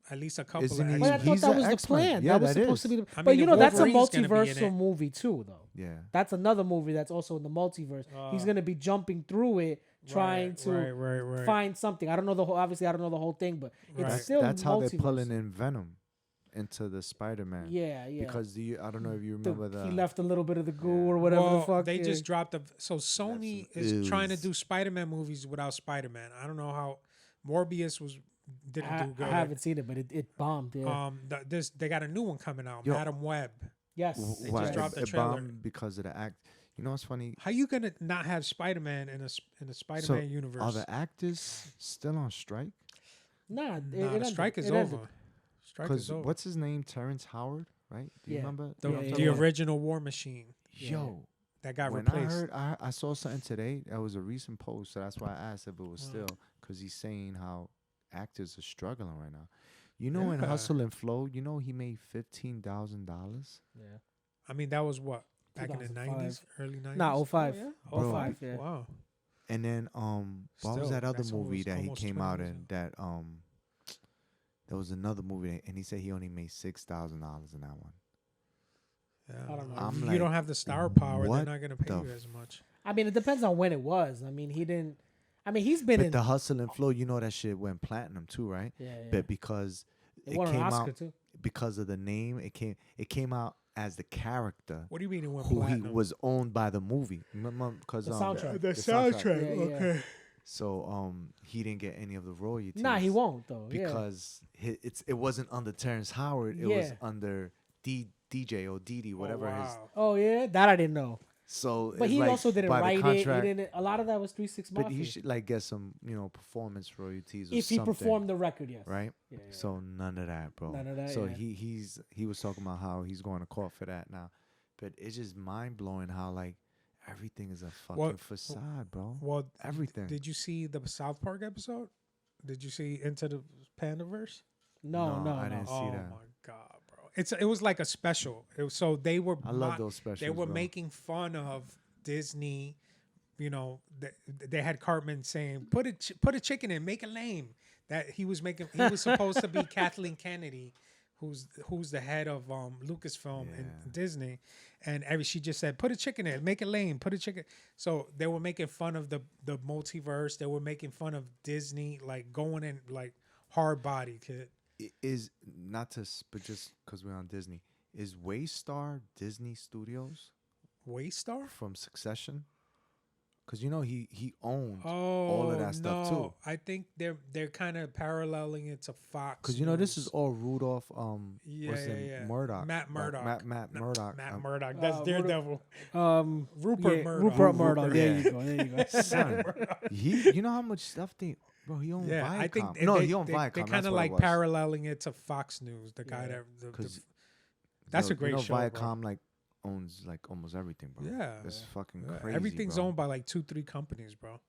At least a couple Isn't of he- But I X-Men. thought He's that a was the X-Men. plan. Yeah, that was that supposed is. to be. I But mean, you the know, that's a Wolverine's gonna be in multiversal it. movie too, though. Yeah. That's another movie that's also in the multiverse. He's gonna be jumping through it, trying to right. find something. I don't know the whole. Obviously, I don't know the whole thing, but Right. it's still That's how multiverse. they're pulling in Venom into the Spider-Man. Yeah, yeah. Because I don't know if you remember the. he left a little bit of the goo or whatever Well, the fuck. they yeah. just dropped a. So Sony is ooze. trying to do Spider-Man movies without Spider-Man. I don't know how. Morbius didn't do good. I haven't seen it, but it bombed. Yeah. They got a new one coming out, Yo. Madam Web. yes. They Why? just dropped the It trailer. bombed because of the act. You know what's funny? How you gonna not have Spider-Man in a Spider-Man universe? Are the actors still on strike? Nah, Nah, it the ended. strike is It ended. over. Strike Because is over. what's his name? Terrence Howard, right? Do you Yeah. remember? the You know what I'm yeah, talking the about? original War Machine Yo, that got when replaced? I heard, I saw something today. That was a recent post, so that's why I asked if it was still, because he's saying how actors are struggling right now. You know, in Yeah. Hustle and Flow, you know he made $15,000. Yeah. I mean, that was what back in the 2005. '90s, early '90s. Nah, 05. Oh, yeah? Bro. 05, yeah. Wow. And then what was Still, that other that's movie almost- that he almost came 20 out years in? ago. That there was another movie, and he said he only made $6,000 in that one. Yeah. I don't know. I'm If you like, don't have the star power, they're what not gonna pay the you as much. I mean, it depends on when it was. I mean, he didn't. I mean, he's been But in. the Hustle and Flow, you know that shit went platinum too, right? yeah, yeah. But because it it won an came Oscar out too. because of the name, it came out as the character What do you mean it went who platinum? he was owned by the movie. Remember, because The soundtrack. the soundtrack. Yeah, yeah. Okay. So he didn't get any of the royalties. Nah, he won't though. Because it wasn't under Terrence Howard. It was Yeah. under DJ or Didi, whatever his. wow. Oh yeah, that I didn't know. So But it's he like also didn't by the write it. He contract- didn't. A lot of that was 3-6 But Mafia. he should like get some, performance royalties or if he something, performed the record, yes. right? Yeah, So none of that, bro. None of that, So yeah. he was talking about how he's going to court for that now, but it's just mind blowing how like everything is a fucking facade, bro. Well, Everything. Did you see the South Park episode? Did you see Into the Pandaverse? No, I didn't see Oh that. my god, bro! It was like a special. So they were. I love those specials. They were bro. making fun of Disney. They had Cartman saying, "Put a chicken in, make it lame." That he was making. He was supposed to be Kathleen Kennedy, who's the head of Lucasfilm and Disney, and she just said, "Put a chicken in, make it lame, put a chicken." So they were making fun of the multiverse. They were making fun of Disney, like going in like hard body kid. It is not to, but just because we're on Disney, is Waystar Disney Studios Waystar from Succession? Because he owned all of that stuff too. I think they're kind of paralleling it to Fox. Because this is all Rudolph. Yeah. Murdoch. Matt Murdoch. Matt Murdoch. Matt Murdoch. That's Daredevil. Rupert Murdoch. Murdoch. There Yeah. you go. There you go. Son, you know how much stuff he owned Yeah, Viacom. I think he owned Viacom. They're That's kind of what like it was. paralleling it to Fox News. The guy that's a great show. Viacom like owns like almost everything, bro. Yeah, it's fucking Yeah, crazy. everything's bro. owned by like 2-3 companies, bro.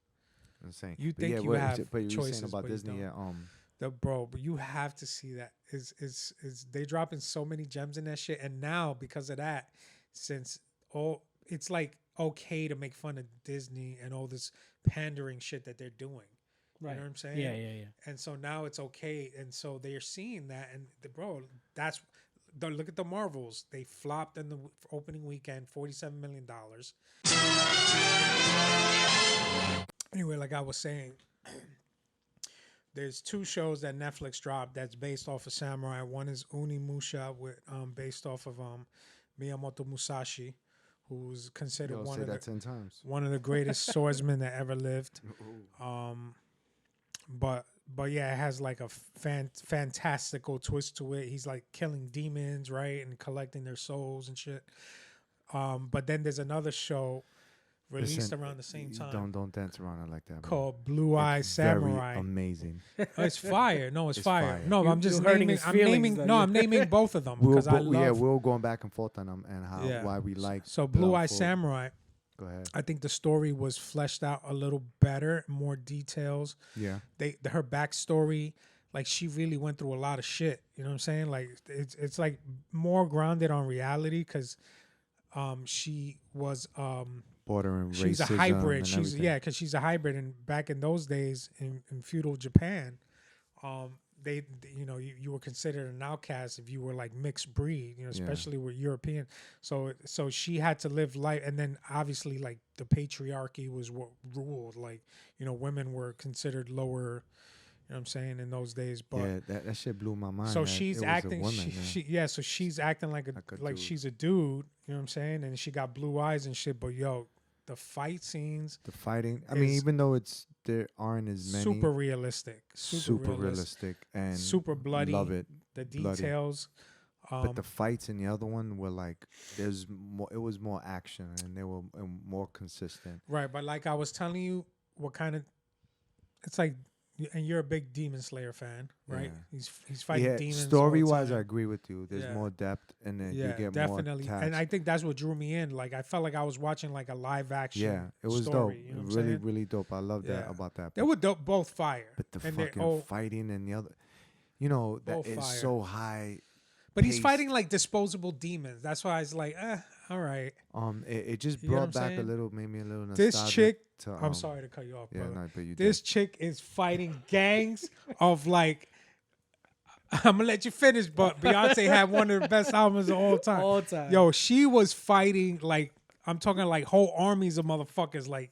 Insane. You But think yeah, you have but you were choices, saying about but you Disney, don't. yeah. But you have to see that. Is they dropping so many gems in that shit, and now because of that, since it's like okay to make fun of Disney and all this pandering shit that they're doing. Right. You know what I'm saying? Yeah. And so now it's okay, and so they're seeing that, and look at the Marvels. They flopped in the opening weekend, $47 million. Anyway, like I was saying, there's 2 shows that Netflix dropped that's based off of samurai. One is Unimusha, based off of Miyamoto Musashi, who's considered Yo, one say of that the 10 times. one of the greatest swordsmen that ever lived. But yeah, it has like a fantastical twist to it. He's like killing demons, right, and collecting their souls and shit. But then there's another show released around the same time. Don't dance around it like that. Called Blue Eye Samurai. Very amazing. It's fire. No, it's fire. fire. No, I'm just hurting naming. his I'm feelings naming. then. No, I'm naming both of them because I love. we're going back and forth on them and why we like. So Blue Eye full- Samurai. Go ahead. I think the story was fleshed out a little better, more details. Yeah. Her backstory, like she really went through a lot of shit. You know what I'm saying? Like it's like more grounded on reality because she was Bordering racism. she's a hybrid. And She's everything. because she's a hybrid, and back in those days in feudal Japan, they you were considered an outcast if you were like mixed breed, especially with European. So she had to live life, and then obviously like the patriarchy was what ruled. Like women were considered lower. You know what I'm saying in those days, but yeah, that shit blew my mind. so that she's it was acting. A woman, So she's acting like dude. she's a dude. You know what I'm saying? And she got blue eyes and shit. But the fight scenes, the fighting. I mean, even though there aren't as many. super realistic, super realistic and super bloody. Love it. The bloody. details. But the fights in the other one were like there's more. It was more action and they were more consistent. Right, but like I was telling you, what kind of it's like. And you're a big Demon Slayer fan, right? Yeah. He's fighting demons. Story wise, all I the time. agree with you. There's more depth, and then you get definitely. more. And I think that's what drew me in. Like I felt like I was watching like a live action. Yeah, it was story, dope. You know what I'm Really, saying? really dope. I love that about that. They were dope, both fire. But the and fucking fighting and the other, that is fire. so high. But he's paced. fighting like disposable demons. That's why I was like, all right. It just You know brought what I'm back a saying? little, made me a little This nostalgic chick. to, I'm sorry to cut you off, Yeah, brother. no, but you This did. chick is fighting gangs of like. I'm gonna let you finish, but Beyonce had one of the best albums of all time. All time. Yo, she was fighting like I'm talking like whole armies of motherfuckers, like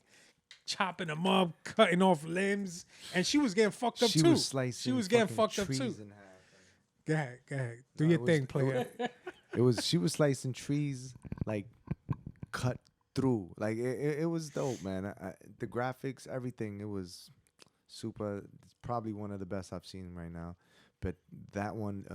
chopping them up, cutting off limbs, and she was getting fucked up She too. was slicing. She was getting fucking fucked up trees too. in half. Go ahead, do No, your it thing, was- player. She was slicing trees like cut through. Like it was dope, man. The graphics, everything, it was super. It's probably one of the best I've seen right now. but that one,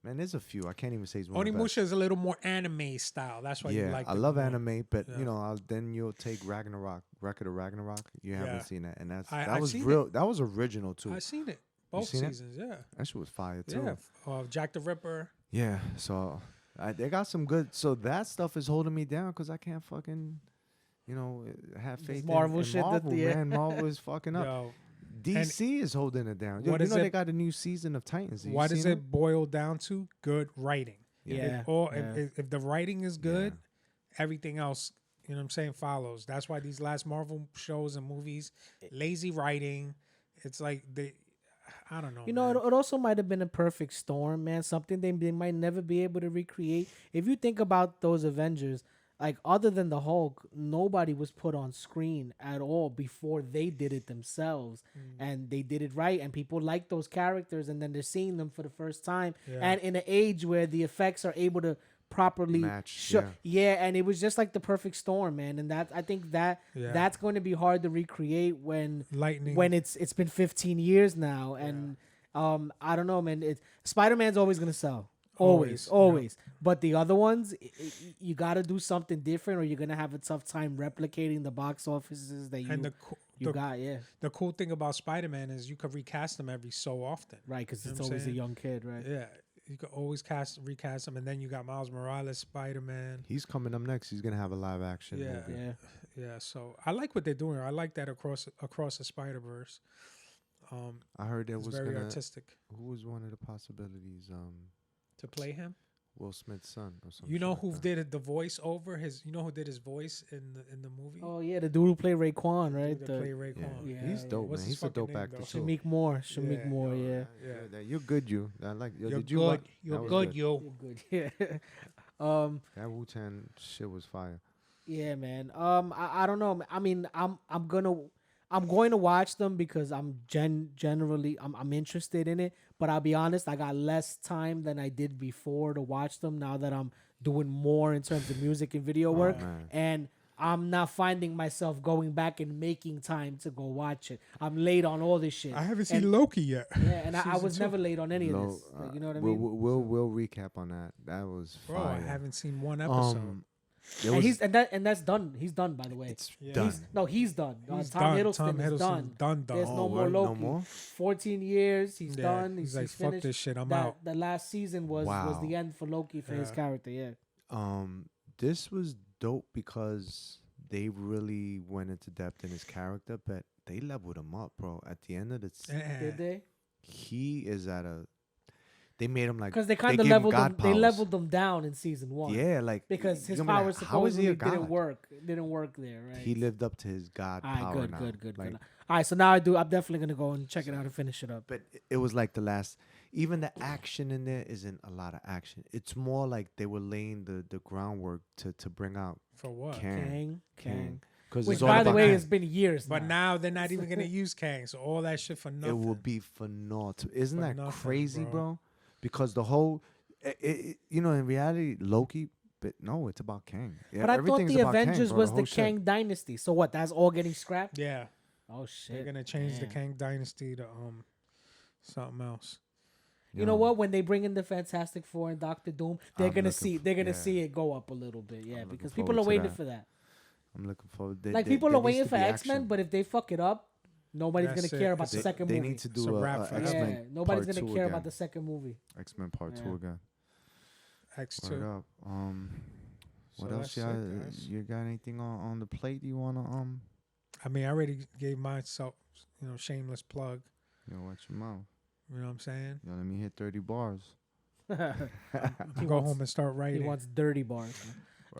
man, there's a few. I can't even say it's one of the best. Onimusha is a little more anime style. That's why you Yeah, like I it love more. anime, but Yeah. you know, then you'll take Ragnarok, Record of Ragnarok. You Yeah. haven't seen that, and I've was seen real. That was original too. I've seen it. Both seen it? seasons, yeah. That shit was fire too. Yeah. Jack the Ripper. Yeah, so they got some good. So that stuff is holding me down because I can't fucking, have faith Marvel in shit that Marvel, the- man. Marvel is fucking up. Yo, DC is holding it down. Yo, what you is know it- they got a new season of Titans. Have you what does seen it boil down to? Good writing. Yeah. If the writing is good, everything else, you know what I'm saying, follows. That's why these last Marvel shows and movies, lazy writing. It's like I don't know. You know, man. it also might have been a perfect storm, man. Something they might never be able to recreate. If you think about those Avengers, like other than the Hulk, nobody was put on screen at all before they did it themselves, and they did it right. And people like those characters, and then they're seeing them for the first time, Yeah. and in an age where the effects are able to properly Match, and it was just like the perfect storm, man. And I think that's going to be hard to recreate when Lightning. it's been 15 years now, and I don't know, man. Spider-Man's always gonna sell, always. But the other ones, you got to do something different, or you're gonna have a tough time replicating the box offices that and you got. Yeah, the cool thing about Spider-Man is you could recast him every so often. right, because You know it's what I'm always a saying? young kid, right? Yeah. You could always recast him, and then you got Miles Morales, Spider-Man. He's coming up next. He's gonna have a live action Yeah. movie. Yeah. Yeah, so I like what they're doing. I like that across the Spider-Verse. I heard there It's was very gonna. artistic Who was one of the possibilities? to play him. Will Smith's son or something. You know who did the voice over his? You know who did his voice in the movie? Oh yeah, the dude who played Raekwon, The right? dude that played Yeah. Raekwon. Yeah. He's dope, What's man. his He's a dope fucking name, actor though? too. Shamik Moore, Shamik Yeah, Moore, Yo, yeah. Yeah. You're good, you. I like. Yo, You're did you good. watch? You're That was good, yo. You're good, yeah. That Wu-Tang shit was fire. Yeah, man. I don't know. I mean, I'm going to watch them because I'm generally I'm interested in it. But I'll be honest, I got less time than I did before to watch them. Now that I'm doing more in terms of music and video work, man. and I'm not finding myself going back and making time to go watch it. I'm late on all this shit. I haven't seen Loki yet. Yeah, and I Season was 2. never late on any of Low, this. Like, you know what I mean? We'll recap on that. That was Bro, fire. I haven't seen one episode. There And was- that's done. He's done, by the way. it's Yeah. done. He's done. He's Tom done. Hiddleston Tom is Hiddleston done. done. There's no Oh, more word? No Loki. more? 14 years. He's Yeah, done. he's like, fuck finished. this shit, I'm That- out. The last season was Wow. the end for Loki for his Yeah. character. Yeah. This was dope because they really went into depth in his character, but they leveled him up, bro. At the end of the, Did they? he is at a. They made him like Because they kind of gave him leveled him. God They powers. leveled them down in season 1. Yeah, like Because his you know, like, powers how is he supposedly a god? didn't work. It didn't work there, right? He lived up to his God All right, power good, now. good. Like, All right, so now I'm definitely gonna go and check it out and finish it up. but it was like the last. Even the action in there isn't a lot of action. It's more like they were laying the groundwork to bring out For what? Kang. Kang. Because Which, it's all by the about way, Kang. it's been years. But now they're not even gonna use Kang, so all that shit for nothing. It will be for naught. Isn't For that nothing, crazy, bro. bro? Because the whole, in reality, Loki. But no, it's about Kang. Yeah, But I thought everything's the about Kang, Avengers bro, was the whole shit. Kang dynasty. So what? That's all getting scrapped? Yeah, Oh they're shit. gonna change the Damn. Kang dynasty to something else. You know what? When they bring in the Fantastic Four and Doctor Doom, they're I'm gonna looking see for- thare gonna yeah. see it go up a little bit. Yeah, I'm because looking people are forward to waiting that. for that. I'm looking for. Like people are waiting for X-Men, but if they fuck it up, nobody's That's gonna care it. about the they, second they movie. need to It's a do wrap a for X-Men. yeah, nobody's Part gonna 2 care again. about the second movie. X-Men Part Yeah. 2 again. X2. Word up. What So else? that's it, Y'all, guys. you got anything on the plate? You wanna I mean, I already gave myself, shameless plug. watch your mouth. You know what I'm saying? Yo, let me hit 30 bars. Go home and start He writing. wants dirty bars.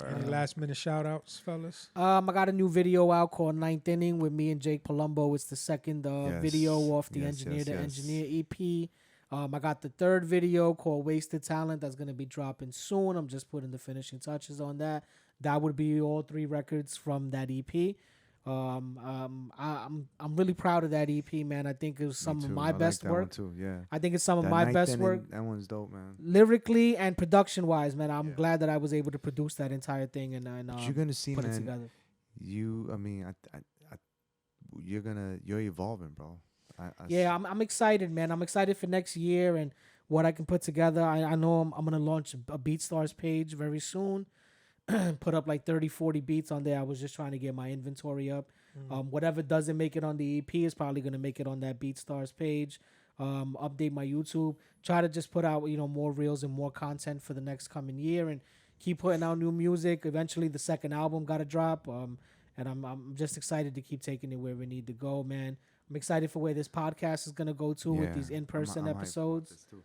Any last minute shout outs, fellas? I got a new video out called Ninth Inning with me and Jake Palumbo. It's the second Yes. video off the Yes, Engineer yes, the yes. Engineer EP. I got the third video called Wasted Talent that's gonna be dropping soon. I'm just putting the finishing touches on that. That would be all 3 records from that EP. I'm really proud of that EP, man. I think it was some Me of too. my I like best that work. one too. Yeah. I think it's some of That my Ninth best Inning, work. That one's dope, man. Lyrically and production wise, man. I'm Yeah. glad that I was able to produce that entire thing and But you're gonna see, put it man. together. You're evolving, bro. Yeah, I'm excited, man. I'm excited for next year and what I can put together. I know I'm gonna launch a BeatStars page very soon. Put up like 30, 40 beats on there. I was just trying to get my inventory up. Whatever doesn't make it on the EP is probably gonna make it on that BeatStars page. Update my YouTube. Try to just put out more reels and more content for the next coming year, and keep putting out new music. Eventually, the second album got to drop. And I'm just excited to keep taking it where we need to go, man. I'm excited for where this podcast is gonna go to with these in-person I'm hyped about episodes. this too.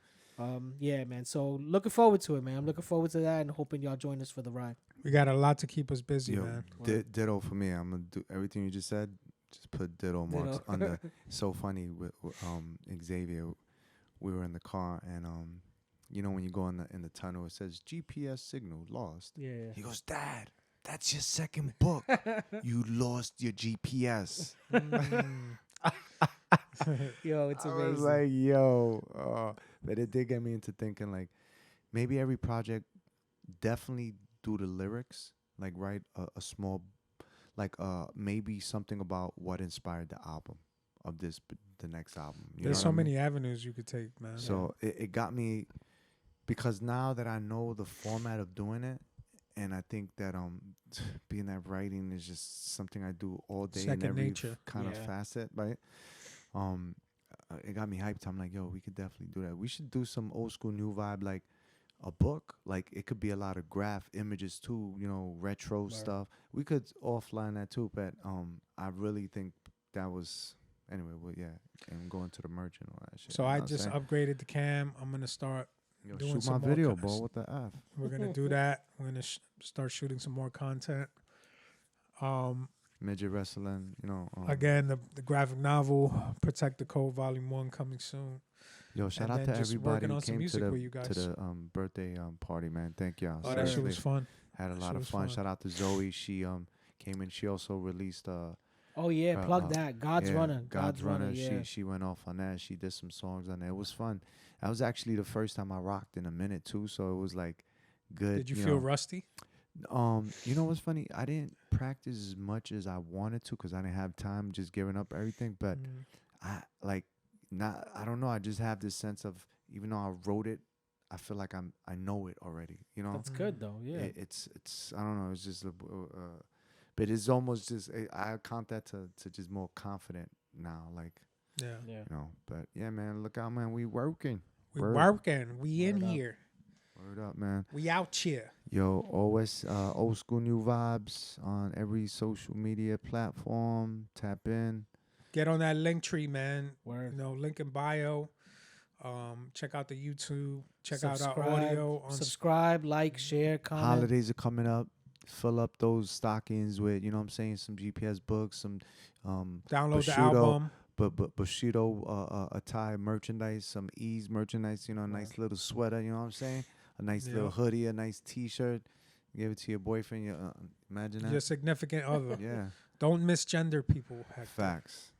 Yeah, man. So looking forward to it, man. I'm looking forward to that and hoping y'all join us for the ride. We got a lot to keep us busy, Yo, man. ditto for me. I'm gonna do everything you just said. Just put ditto marks Ditto. on the. So funny with Xavier. We were in the car and when you go in the tunnel, it says GPS signal lost. Yeah. He goes, Dad, that's your second book. You lost your GPS. Yo, it's I amazing. was like, yo, but it did get me into thinking like maybe every project definitely do the lyrics, like write a small, like maybe something about what inspired the album of the next album. You There's know so what I mean? many avenues you could take, man. So it got me because now that I know the format of doing it, and I think that being that writing is just something I do all day in Second every nature. kind of Yeah. facet, right? It got me hyped. I'm like, yo, we could definitely do that. We should do some old school new vibe, like a book. Like it could be a lot of graph images too, retro stuff. We could offline that too, but I really think that was anyway. Well, yeah, and going to the merch and all that shit. So you know I what I'm just saying? upgraded the cam. I'm gonna start Yo, doing shoot some my more video, kinda bro. What the f? We're gonna do that. We're gonna start shooting some more content. Midget wrestling, Again, the graphic novel, Protect the Code, Volume 1, coming soon. Yo, shout and out then to just everybody working who on some came music with you to guys. the birthday party, man. Thank y'all. Oh, that shit was Seriously. fun. Had a That lot shit of was fun. fun. Shout out to Zoe. She came in. She also released Oh yeah, plug uh, that. God's yeah, Runner. God's Runner. Yeah. She went off on that. She did some songs on there. It was fun. That was actually the first time I rocked in a minute too. So it was like good. Did you feel know. rusty? You know what's funny? I didn't practice as much as I wanted to because I didn't have time. Just giving up everything. But I don't know. I just have this sense of even though I wrote it, I feel like I know it already. That's good though. Yeah. It's I don't know. It's just but it's almost just I count that to just more confident now. Like Yeah. But yeah, man, look out, man. We working. We Word. working. We in Word up. here. Word up, man. We out here. Yo, always old school new vibes on every social media platform. Tap in. Get on that link tree, man. Word. Link in bio. Check out the YouTube. Check out our audio. Subscribe, like, share, comment. Holidays are coming up. Fill up those stockings with, you know what I'm saying, some GPS books, some Download Bushido, the album. but Bushido attire merchandise, some Eaz merchandise, a nice little sweater, you know what I'm saying? A nice little hoodie, a nice T-shirt. Give it to your boyfriend. Imagine that. Your significant other. Yeah. Don't misgender people. Hector. Facts.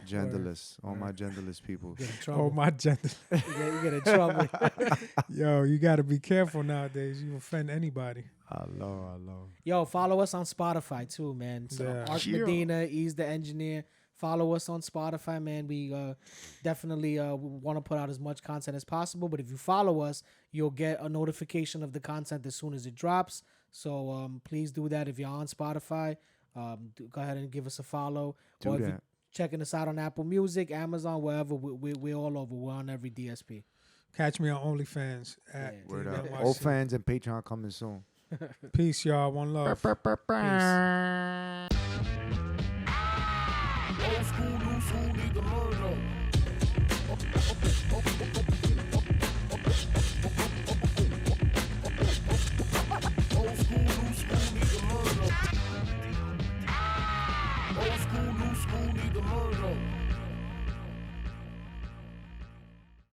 Genderless. All my genderless people. You get in Oh, trouble. my gender. You get in trouble. Yo, you got to be careful nowadays. You offend anybody. I love. Yo, follow us on Spotify too, man. So Yeah. Ark Medina, Eaz The Engineer. Follow us on Spotify, man. We definitely want to put out as much content as possible. But if you follow us, you'll get a notification of the content as soon as it drops. So please do that if you're on Spotify. Go ahead and give us a follow. Do If that. you're checking us out on Apple Music, Amazon, wherever, we're all over. We're on every DSP. Catch me on OnlyFans at Yeah. Word up. DMYC. Old fans and Patreon coming soon. Peace, y'all. One love. Peace. Old school, new school, need to learn though.